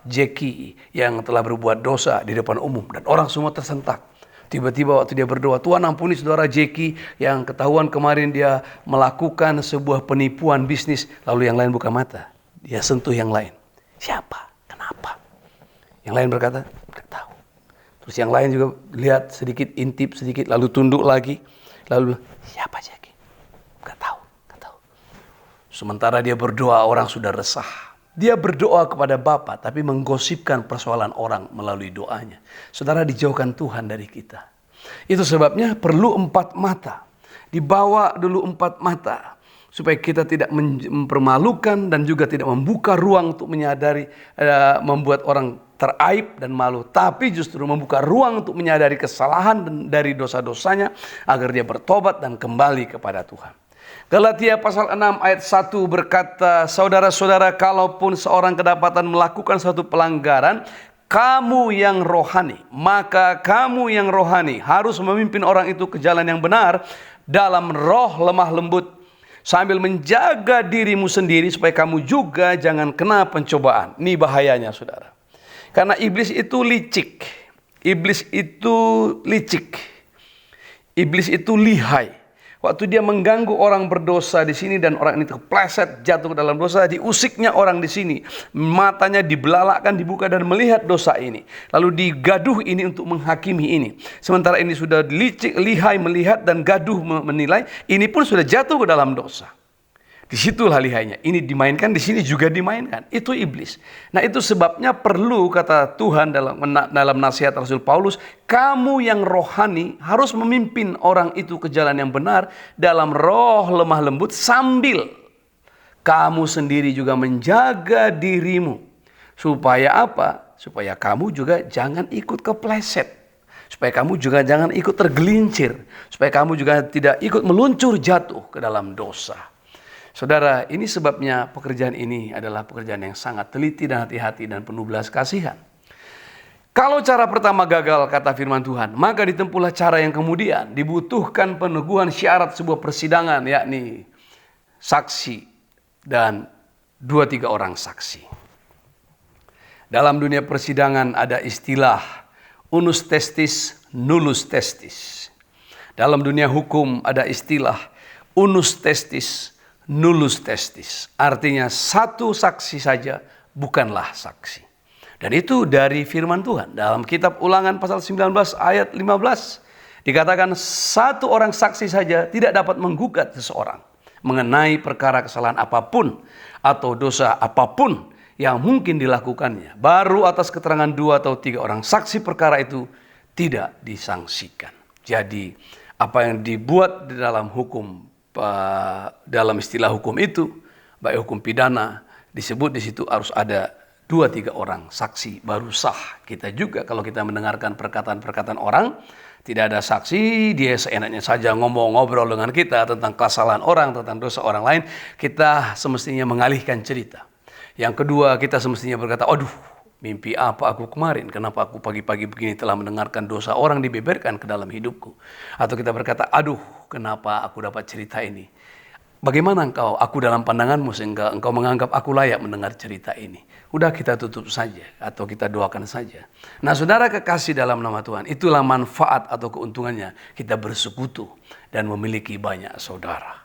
Jackie yang telah berbuat dosa di depan umum. Dan orang semua tersentak. Tiba-tiba waktu dia berdoa, Tuhan ampuni saudara Jackie yang ketahuan kemarin dia melakukan sebuah penipuan bisnis. Lalu yang lain buka mata. Dia sentuh yang lain. Siapa? Kenapa? Yang lain berkata, tidak tahu. Terus yang lain juga lihat sedikit, intip sedikit, lalu tunduk lagi. Lalu, siapa Jackie? Gak tahu. Sementara dia berdoa, orang sudah resah. Dia berdoa kepada Bapa, tapi menggosipkan persoalan orang melalui doanya. Saudara, dijauhkan Tuhan dari kita. Itu sebabnya perlu 4 mata. Dibawa dulu 4 mata. Supaya kita tidak mempermalukan dan juga tidak membuka ruang untuk menyadari, membuat orang teraib dan malu. Tapi justru membuka ruang untuk menyadari kesalahan dari dosa-dosanya agar dia bertobat dan kembali kepada Tuhan. Galatia pasal 6 ayat 1 berkata, saudara-saudara, kalaupun seorang kedapatan melakukan suatu pelanggaran, kamu yang rohani, maka kamu yang rohani harus memimpin orang itu ke jalan yang benar dalam roh lemah lembut, sambil menjaga dirimu sendiri supaya kamu juga jangan kena pencobaan. Ini bahayanya saudara. Karena iblis itu licik. Iblis itu licik. Iblis itu lihai. Waktu dia mengganggu orang berdosa di sini dan orang ini terpleset jatuh ke dalam dosa, diusiknya orang di sini, matanya dibelalakkan, dibuka dan melihat dosa ini. Lalu digaduh ini untuk menghakimi ini. Sementara ini sudah licik, lihai melihat dan gaduh menilai, ini pun sudah jatuh ke dalam dosa. Disitulah lihainya. Ini dimainkan, di sini juga dimainkan. Itu iblis. Nah, itu sebabnya perlu, kata Tuhan dalam nasihat Rasul Paulus, kamu yang rohani harus memimpin orang itu ke jalan yang benar dalam roh lemah lembut, sambil kamu sendiri juga menjaga dirimu. Supaya apa? Supaya kamu juga jangan ikut kepleset. Supaya kamu juga jangan ikut tergelincir. Supaya kamu juga tidak ikut meluncur jatuh ke dalam dosa. Saudara, ini sebabnya pekerjaan ini adalah pekerjaan yang sangat teliti dan hati-hati dan penuh belas kasihan. Kalau cara pertama gagal, kata firman Tuhan, maka ditempuhlah cara yang kemudian. Dibutuhkan peneguhan syarat sebuah persidangan, yakni saksi dan 2-3 orang saksi. Dalam dunia persidangan ada istilah unus testis, nullus testis. Dalam dunia hukum ada istilah unus testis, nullus testis, artinya satu saksi saja bukanlah saksi. Dan itu dari firman Tuhan. Dalam kitab Ulangan pasal 19 ayat 15 dikatakan satu orang saksi saja tidak dapat menggugat seseorang mengenai perkara kesalahan apapun atau dosa apapun yang mungkin dilakukannya. Baru atas keterangan 2 atau 3 orang saksi perkara itu tidak disangsikan. Jadi apa yang dibuat di dalam hukum, dalam istilah hukum itu, baik hukum pidana, disebut di situ harus ada 2-3 orang saksi baru sah. Kita juga kalau kita mendengarkan perkataan-perkataan orang, tidak ada saksi, dia seenaknya saja ngobrol dengan kita tentang kesalahan orang, tentang dosa orang lain, kita semestinya mengalihkan cerita. Yang kedua, kita semestinya berkata, aduh, mimpi apa aku kemarin? Kenapa aku pagi-pagi begini telah mendengarkan dosa orang dibeberkan ke dalam hidupku? Atau kita berkata, aduh, kenapa aku dapat cerita ini? Bagaimana engkau, aku dalam pandanganmu sehingga engkau menganggap aku layak mendengar cerita ini? Udah kita tutup saja atau kita doakan saja. Nah, saudara kekasih dalam nama Tuhan, itulah manfaat atau keuntungannya kita bersekutu dan memiliki banyak saudara.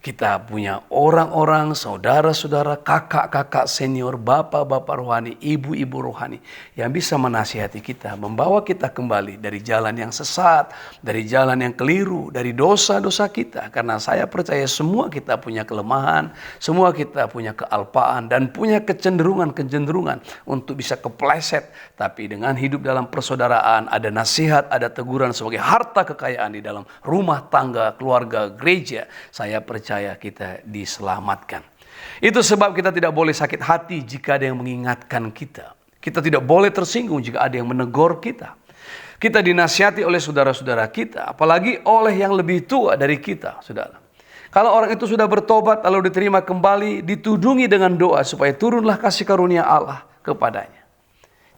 Kita punya orang-orang, saudara-saudara, kakak-kakak senior, bapak-bapak rohani, ibu-ibu rohani yang bisa menasihati kita, membawa kita kembali dari jalan yang sesat, dari jalan yang keliru, dari dosa-dosa kita. Karena saya percaya semua kita punya kelemahan, semua kita punya kealpaan dan punya kecenderungan-kecenderungan untuk bisa kepleset. Tapi dengan hidup dalam persaudaraan, ada nasihat, ada teguran sebagai harta kekayaan di dalam rumah tangga, keluarga, gereja, saya percaya kita diselamatkan. Itu sebab kita tidak boleh sakit hati jika ada yang mengingatkan kita. Kita tidak boleh tersinggung jika ada yang menegur kita. Kita dinasihati oleh saudara-saudara kita, apalagi oleh yang lebih tua dari kita, saudara. Kalau orang itu sudah bertobat lalu diterima kembali, ditudungi dengan doa supaya turunlah kasih karunia Allah kepadanya.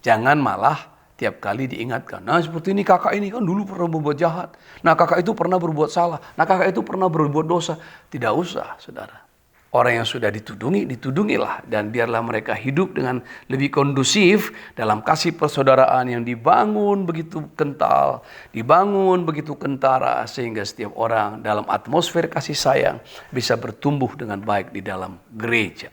Jangan malah tiap kali diingatkan, nah seperti ini kakak ini kan dulu pernah berbuat jahat. Nah kakak itu pernah berbuat salah. Nah kakak itu pernah berbuat dosa. Tidak usah, saudara. Orang yang sudah ditudungi, ditudungilah. Dan biarlah mereka hidup dengan lebih kondusif dalam kasih persaudaraan yang dibangun begitu kental, dibangun begitu kentara, sehingga setiap orang dalam atmosfer kasih sayang bisa bertumbuh dengan baik di dalam gereja.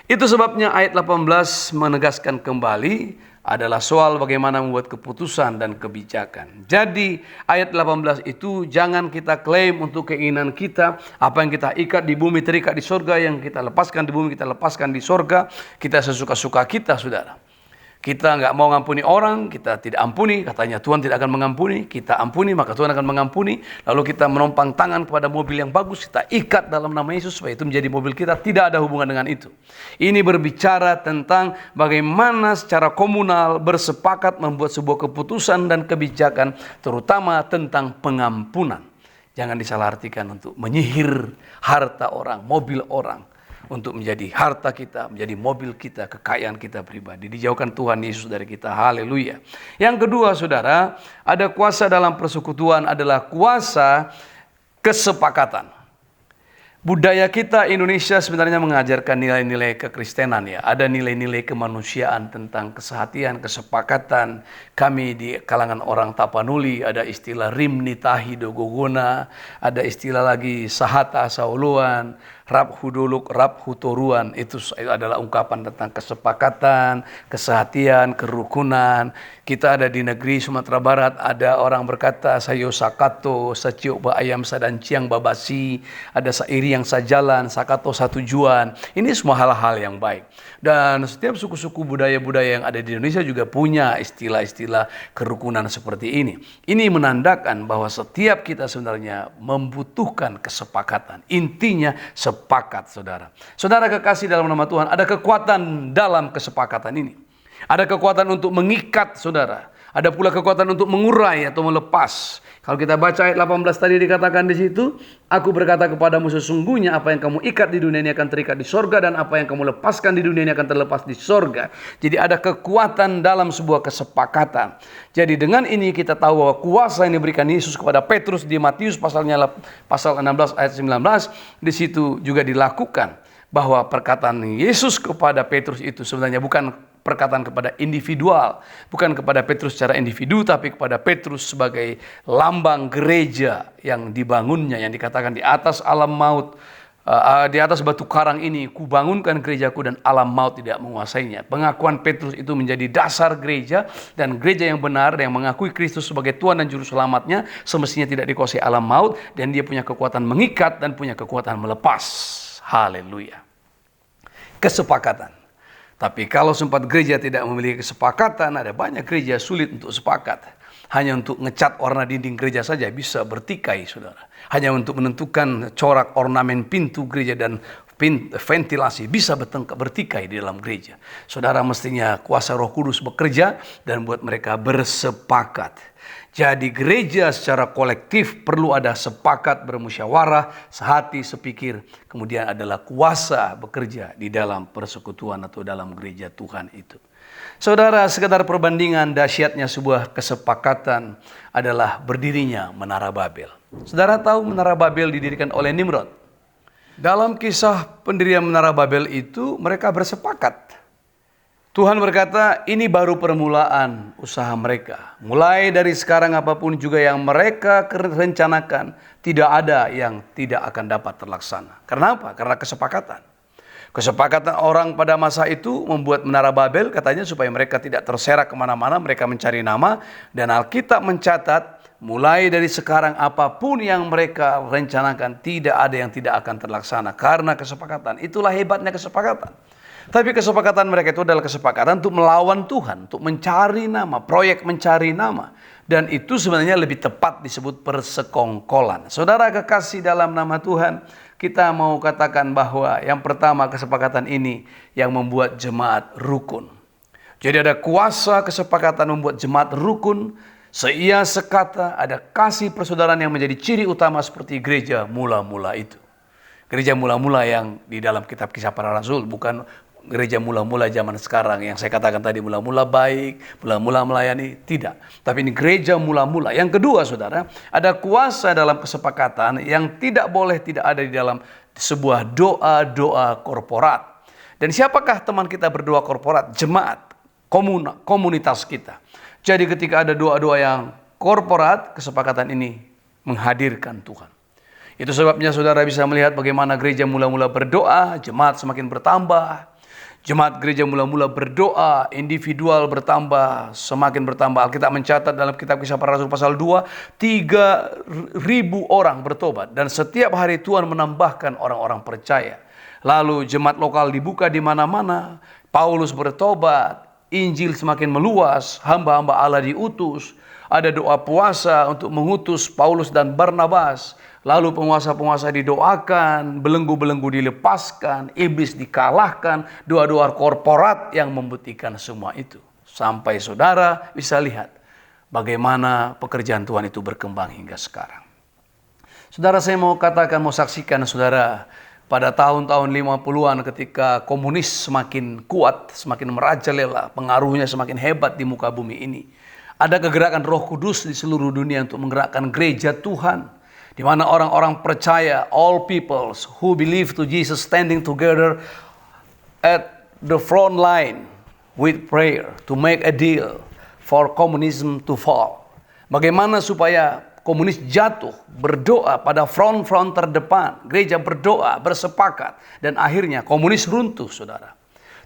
Itu sebabnya ayat 18 menegaskan kembali adalah soal bagaimana membuat keputusan dan kebijakan. Jadi ayat 18 itu jangan kita klaim untuk keinginan kita. Apa yang kita ikat di bumi terikat di sorga, yang kita lepaskan di bumi kita lepaskan di sorga. Kita sesuka-suka kita, saudara. Kita nggak mau ngampuni orang, kita tidak ampuni. Katanya Tuhan tidak akan mengampuni, kita ampuni maka Tuhan akan mengampuni. Lalu kita menompang tangan kepada mobil yang bagus, kita ikat dalam nama Yesus supaya itu menjadi mobil kita. Tidak ada hubungan dengan itu. Ini berbicara tentang bagaimana secara komunal bersepakat membuat sebuah keputusan dan kebijakan, terutama tentang pengampunan. Jangan disalahartikan untuk menyihir harta orang, mobil orang, untuk menjadi harta kita, menjadi mobil kita, kekayaan kita pribadi. Dijauhkan Tuhan Yesus dari kita. Haleluya. Yang kedua, saudara, ada kuasa dalam persekutuan adalah kuasa kesepakatan. Budaya kita Indonesia sebenarnya mengajarkan nilai-nilai kekristenan ya. Ada nilai-nilai kemanusiaan tentang kesehatian, kesepakatan. Kami di kalangan orang Tapanuli ada istilah rimni tahi dogogona, ada istilah lagi sahata sauluan, rab huduluk, rab hutoruan. Itu adalah ungkapan tentang kesepakatan, kesehatian, kerukunan. Kita ada di negeri Sumatera Barat, ada orang berkata sayo sakato, saciuk ba ayam sadanciang babasi, ada sairi yang sajalan, sakato satujuan. Ini semua hal-hal yang baik. Dan setiap suku-suku budaya-budaya yang ada di Indonesia juga punya istilah-istilah kerukunan seperti ini. Ini menandakan bahwa setiap kita sebenarnya membutuhkan kesepakatan. Intinya sepakat, saudara. Saudara kekasih dalam nama Tuhan, ada kekuatan dalam kesepakatan ini. Ada kekuatan untuk mengikat, saudara. Ada pula kekuatan untuk mengurai atau melepas. Kalau kita baca ayat 18 tadi dikatakan di situ, aku berkata kepadamu sesungguhnya apa yang kamu ikat di dunia ini akan terikat di sorga, dan apa yang kamu lepaskan di dunia ini akan terlepas di sorga. Jadi ada kekuatan dalam sebuah kesepakatan. Jadi dengan ini kita tahu bahwa kuasa yang diberikan Yesus kepada Petrus di Matius pasal 16 ayat 19, di situ juga dilakukan bahwa perkataan Yesus kepada Petrus itu sebenarnya bukan perkataan kepada individual, bukan kepada Petrus secara individu, tapi kepada Petrus sebagai lambang gereja yang dibangunnya, yang dikatakan di atas alam maut, di atas batu karang ini kubangunkan gerejaku dan alam maut tidak menguasainya. Pengakuan Petrus itu menjadi dasar gereja, dan gereja yang benar yang mengakui Kristus sebagai Tuhan dan Juru Selamatnya semestinya tidak dikuasai alam maut, dan dia punya kekuatan mengikat dan punya kekuatan melepas. Haleluya. Kesepakatan. Tapi kalau sempat gereja tidak memiliki kesepakatan, ada banyak gereja sulit untuk sepakat. Hanya untuk ngecat warna dinding gereja saja bisa bertikai, saudara. Hanya untuk menentukan corak ornamen pintu gereja dan ventilasi bisa bertikai di dalam gereja. Saudara, mestinya kuasa Roh Kudus bekerja dan buat mereka bersepakat. Jadi gereja secara kolektif perlu ada sepakat, bermusyawarah, sehati, sepikir. Kemudian adalah kuasa bekerja di dalam persekutuan atau dalam gereja Tuhan itu. Saudara, sekedar perbandingan dahsyatnya sebuah kesepakatan adalah berdirinya Menara Babel. Saudara tahu Menara Babel didirikan oleh Nimrod. Dalam kisah pendirian Menara Babel itu mereka bersepakat. Tuhan berkata, ini baru permulaan usaha mereka. Mulai dari sekarang apapun juga yang mereka rencanakan, tidak ada yang tidak akan dapat terlaksana. Karena apa? Karena kesepakatan. Kesepakatan orang pada masa itu membuat Menara Babel katanya supaya mereka tidak terserak kemana-mana, mereka mencari nama. Dan Alkitab mencatat, mulai dari sekarang apapun yang mereka rencanakan, tidak ada yang tidak akan terlaksana. Karena kesepakatan. Itulah hebatnya kesepakatan. Tapi kesepakatan mereka itu adalah kesepakatan untuk melawan Tuhan, untuk mencari nama, proyek mencari nama. Dan itu sebenarnya lebih tepat disebut persekongkolan. Saudara kekasih dalam nama Tuhan, kita mau katakan bahwa yang pertama kesepakatan ini yang membuat jemaat rukun. Jadi ada kuasa kesepakatan membuat jemaat rukun, seia sekata, ada kasih persaudaraan yang menjadi ciri utama seperti gereja mula-mula itu. Gereja mula-mula yang di dalam kitab Kisah Para Rasul, bukan gereja mula-mula zaman sekarang yang saya katakan tadi mula-mula baik, mula-mula melayani, tidak. Tapi ini gereja mula-mula. Yang kedua, saudara, ada kuasa dalam kesepakatan yang tidak boleh tidak ada di dalam sebuah doa-doa korporat. Dan siapakah teman kita berdoa korporat? Jemaat, komunitas kita. Jadi ketika ada doa-doa yang korporat, kesepakatan ini menghadirkan Tuhan. Itu sebabnya saudara bisa melihat bagaimana gereja mula-mula berdoa, jemaat semakin bertambah. Jemaat gereja mula-mula berdoa, individual bertambah, semakin bertambah. Alkitab mencatat dalam kitab Kisah Para Rasul pasal 2, 3.000 orang bertobat. Dan setiap hari Tuhan menambahkan orang-orang percaya. Lalu jemaat lokal dibuka di mana-mana, Paulus bertobat, Injil semakin meluas, hamba-hamba Allah diutus. Ada doa puasa untuk mengutus Paulus dan Barnabas. Lalu penguasa-penguasa didoakan, belenggu-belenggu dilepaskan, iblis dikalahkan, doa-doa korporat yang membuktikan semua itu. Sampai saudara bisa lihat bagaimana pekerjaan Tuhan itu berkembang hingga sekarang. Saudara, saya mau katakan, mau saksikan saudara, pada tahun-tahun 50-an ketika komunis semakin kuat, semakin merajalela, pengaruhnya semakin hebat di muka bumi ini. Ada kegerakan Roh Kudus di seluruh dunia untuk menggerakkan gereja Tuhan. di mana orang-orang percaya, all peoples who believe to Jesus standing together at the front line with prayer to make a deal for communism to fall. Bagaimana supaya komunis jatuh, berdoa pada front-front terdepan, gereja berdoa, bersepakat, dan akhirnya komunis runtuh, saudara.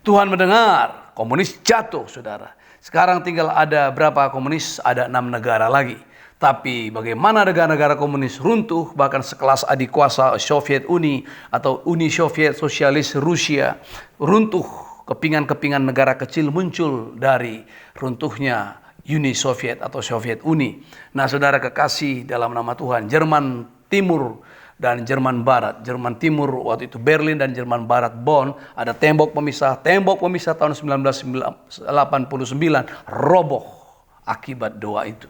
Tuhan mendengar, komunis jatuh, saudara. Sekarang tinggal ada berapa komunis? Ada 6 negara lagi. Tapi bagaimana negara-negara komunis runtuh, bahkan sekelas adik kuasa Soviet Uni atau Uni Soviet Sosialis Rusia runtuh, kepingan-kepingan negara kecil muncul dari runtuhnya Uni Soviet atau Soviet Uni. Nah, saudara kekasih dalam nama Tuhan, Jerman Timur dan Jerman Barat. Jerman Timur waktu itu Berlin dan Jerman Barat Bonn, ada tembok pemisah. Tembok pemisah tahun 1989 roboh akibat doa itu.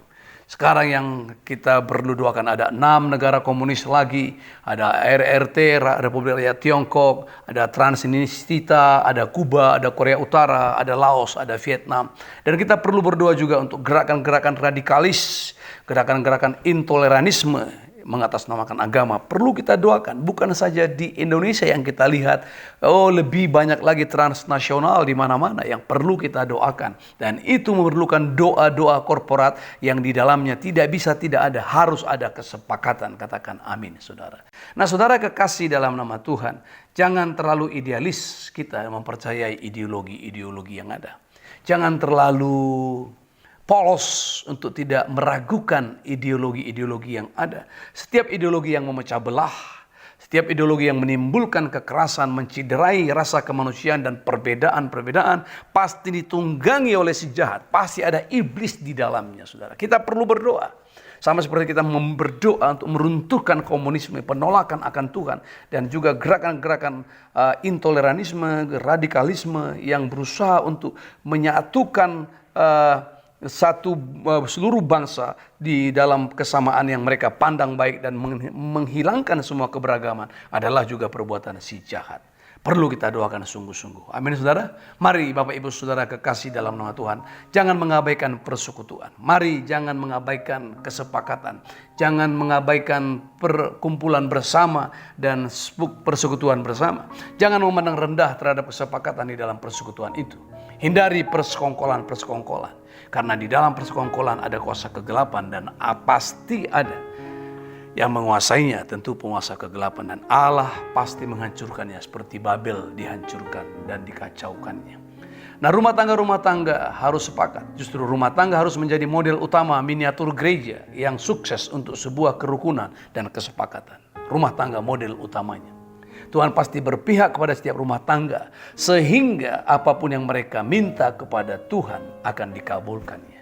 Sekarang yang kita perlu doakan, ada 6 negara komunis lagi, ada RRT, Republik Rakyat Tiongkok, ada Transnistria, ada Kuba, ada Korea Utara, ada Laos, ada Vietnam. Dan kita perlu berdoa juga untuk gerakan-gerakan radikalis, gerakan-gerakan intoleranisme mengatasnamakan agama. Perlu kita doakan, bukan saja di Indonesia yang kita lihat, lebih banyak lagi transnasional di mana-mana yang perlu kita doakan. Dan itu memerlukan doa-doa korporat yang di dalamnya tidak bisa tidak ada, harus ada kesepakatan. Katakan amin, saudara. Nah, saudara kekasih dalam nama Tuhan, jangan terlalu idealis kita mempercayai ideologi-ideologi yang ada. Jangan terlalu polos untuk tidak meragukan ideologi-ideologi yang ada. Setiap ideologi yang memecah belah, setiap ideologi yang menimbulkan kekerasan, menciderai rasa kemanusiaan dan perbedaan-perbedaan, pasti ditunggangi oleh si jahat. Pasti ada iblis di dalamnya, saudara. Kita perlu berdoa. Sama seperti kita berdoa untuk meruntuhkan komunisme, penolakan akan Tuhan, dan juga gerakan-gerakan intoleranisme, radikalisme yang berusaha untuk menyatukan seluruh bangsa di dalam kesamaan yang mereka pandang baik dan menghilangkan semua keberagaman adalah juga perbuatan si jahat. Perlu kita doakan sungguh-sungguh. Amin, saudara. Mari Bapak Ibu Saudara kekasih dalam nama Tuhan, jangan mengabaikan persekutuan. Mari jangan mengabaikan kesepakatan. Jangan mengabaikan perkumpulan bersama dan persekutuan bersama. Jangan memandang rendah terhadap kesepakatan di dalam persekutuan itu. Hindari persekongkolan. Karena di dalam persekongkolan ada kuasa kegelapan dan pasti ada yang menguasainya, tentu penguasa kegelapan, dan Allah pasti menghancurkannya seperti Babel dihancurkan dan dikacaukannya. Nah, rumah tangga harus sepakat. Justru rumah tangga harus menjadi model utama miniatur gereja yang sukses untuk sebuah kerukunan dan kesepakatan. Rumah tangga model utamanya. Tuhan pasti berpihak kepada setiap rumah tangga, sehingga apapun yang mereka minta kepada Tuhan akan dikabulkannya.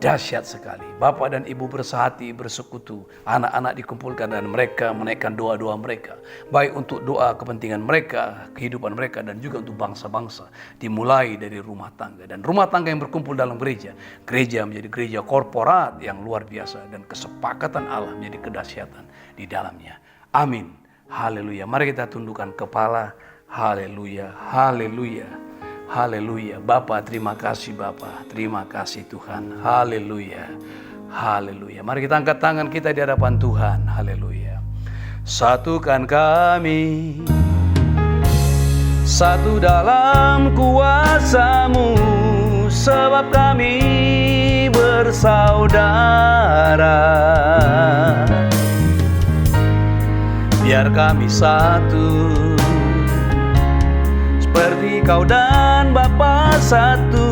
Dahsyat sekali. Bapak dan ibu bersehati, bersekutu, anak-anak dikumpulkan dan mereka menaikkan doa-doa mereka, baik untuk doa kepentingan mereka, kehidupan mereka, dan juga untuk bangsa-bangsa. Dimulai dari rumah tangga, dan rumah tangga yang berkumpul dalam gereja menjadi gereja korporat yang luar biasa, dan kesepakatan Allah menjadi kedahsyatan di dalamnya. Amin. Haleluya. Mari kita tundukkan kepala. Haleluya. Haleluya. Haleluya. Bapa, terima kasih Bapa. Terima kasih Tuhan. Haleluya. Haleluya. Mari kita angkat tangan kita di hadapan Tuhan. Haleluya. Satukan kami, satu dalam kuasa-Mu, sebab kami bersaudara. Biar kami satu, seperti Kau dan Bapa satu.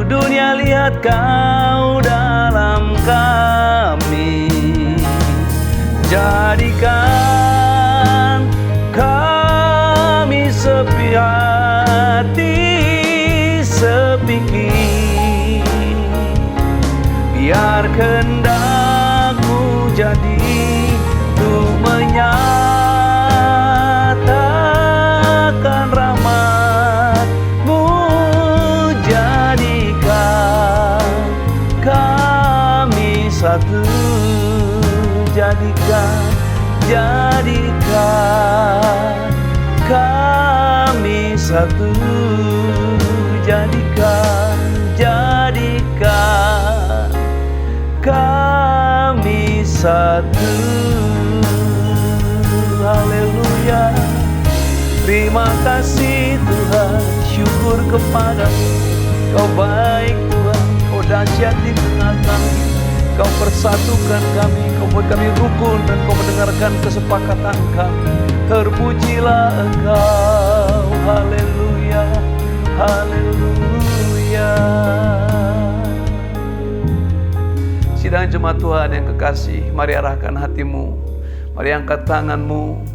Dunia lihat Kau dalam kami. Jadikan kami sepihati, sepikir. Biar kehendak-Mu jadi untuk menyatakan rahmat-Mu. Jadikan kami satu, jadikan kami satu, jadikan kami satu. haleluya. Terima kasih Tuhan, syukur kepada-Mu. Kau baik Tuhan, Kau dahsyat di tengah kami. Kau persatukan kami, Kau buat kami rukun, dan Kau mendengarkan kesepakatan kami. Terpujilah Engkau, haleluya, haleluya. Sidang jemaat Tuhan yang kekasih, mari arahkan hatimu, mari angkat tanganmu.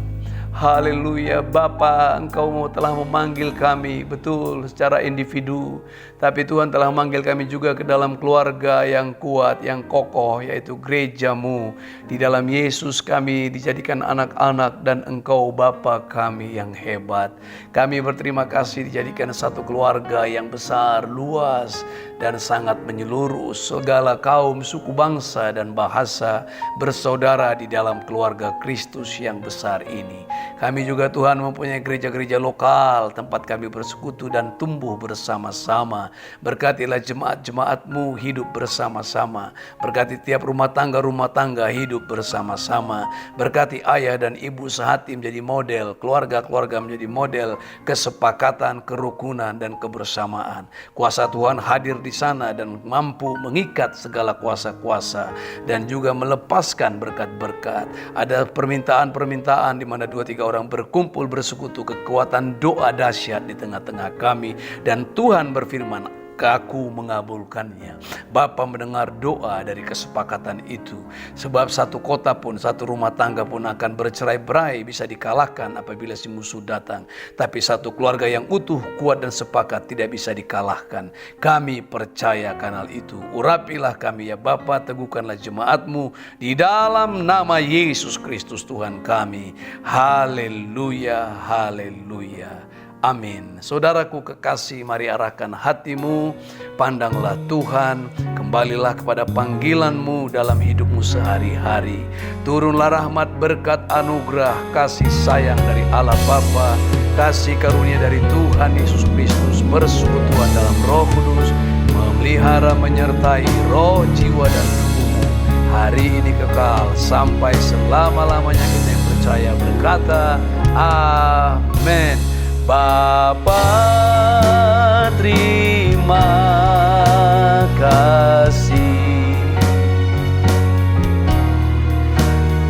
Haleluya. Bapa, Engkau telah memanggil kami betul secara individu, tapi Tuhan telah memanggil kami juga ke dalam keluarga yang kuat, yang kokoh, yaitu gereja-Mu. Di dalam Yesus kami dijadikan anak-anak, dan Engkau Bapa kami yang hebat. Kami berterima kasih dijadikan satu keluarga yang besar, luas, dan sangat menyeluruh. Segala kaum, suku, bangsa, dan bahasa bersaudara di dalam keluarga Kristus yang besar ini. Kami juga Tuhan mempunyai gereja-gereja lokal, tempat kami bersekutu dan tumbuh bersama-sama. Berkatilah jemaat-jemaat-Mu hidup bersama-sama. Berkati tiap rumah tangga hidup bersama-sama. Berkati ayah dan ibu sehati menjadi model, keluarga-keluarga menjadi model kesepakatan, kerukunan, dan kebersamaan. Kuasa Tuhan hadir di sana dan mampu mengikat segala kuasa-kuasa dan juga melepaskan berkat-berkat. Ada permintaan-permintaan di mana 2-3 orang berkumpul bersekutu, kekuatan doa dahsyat di tengah-tengah kami, dan Tuhan berfirman, Aku mengabulkannya. Bapa mendengar doa dari kesepakatan itu. Sebab satu kota pun, satu rumah tangga pun akan bercerai-berai, bisa dikalahkan apabila si musuh datang. Tapi satu keluarga yang utuh, kuat, dan sepakat tidak bisa dikalahkan. Kami percaya kanal itu. Urapilah kami ya Bapa, teguhkanlah jemaat-Mu di dalam nama Yesus Kristus Tuhan kami. Haleluya, haleluya. Amin. Saudaraku kekasih, mari arahkan hatimu, pandanglah Tuhan, kembalilah kepada panggilan-Mu dalam hidupmu sehari-hari. Turunlah rahmat, berkat, anugerah, kasih sayang dari Allah Bapa, kasih karunia dari Tuhan Yesus Kristus, persekutuan dalam Roh Kudus, memelihara, menyertai roh, jiwa, dan tubuhmu hari ini kekal sampai selama-lamanya. Kita yang percaya berkata, amin. Bapa, terima kasih.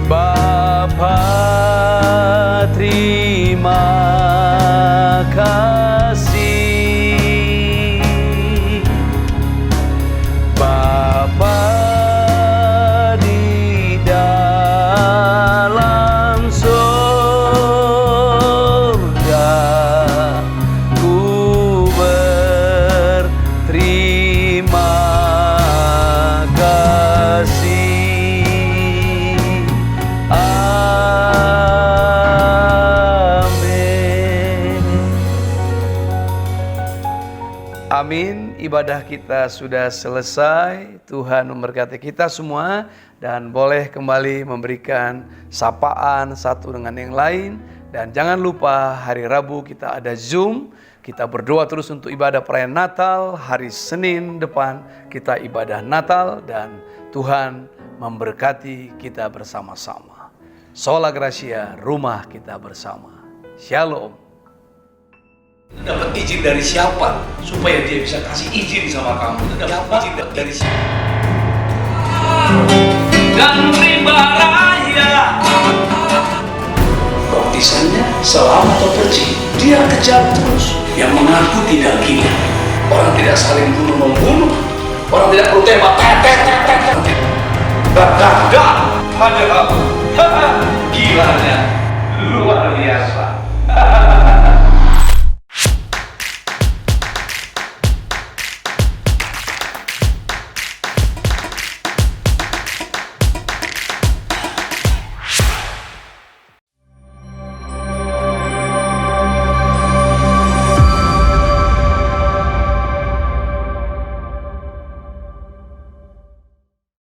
Bapa, terima kasih. Bapa di dalam Amin. Ibadah kita sudah selesai. Tuhan memberkati kita semua, dan boleh kembali memberikan sapaan satu dengan yang lain. Dan jangan lupa hari Rabu kita ada Zoom. Kita berdoa terus untuk ibadah perayaan Natal. Hari Senin depan kita ibadah Natal, dan Tuhan memberkati kita bersama-sama. Sola Gracia, rumah kita bersama. Shalom. Dapat izin dari siapa supaya dia bisa kasih izin sama kamu? Dapat izin dari siapa? Dan rimba raya. Baptisannya selamat atau pergi, dia kejar terus. Yang mengaku tidak gila. Orang tidak saling bunuh-membunuh. Orang tidak perlu tembak. Gak. Hanya aku. Gilanya luar biasa.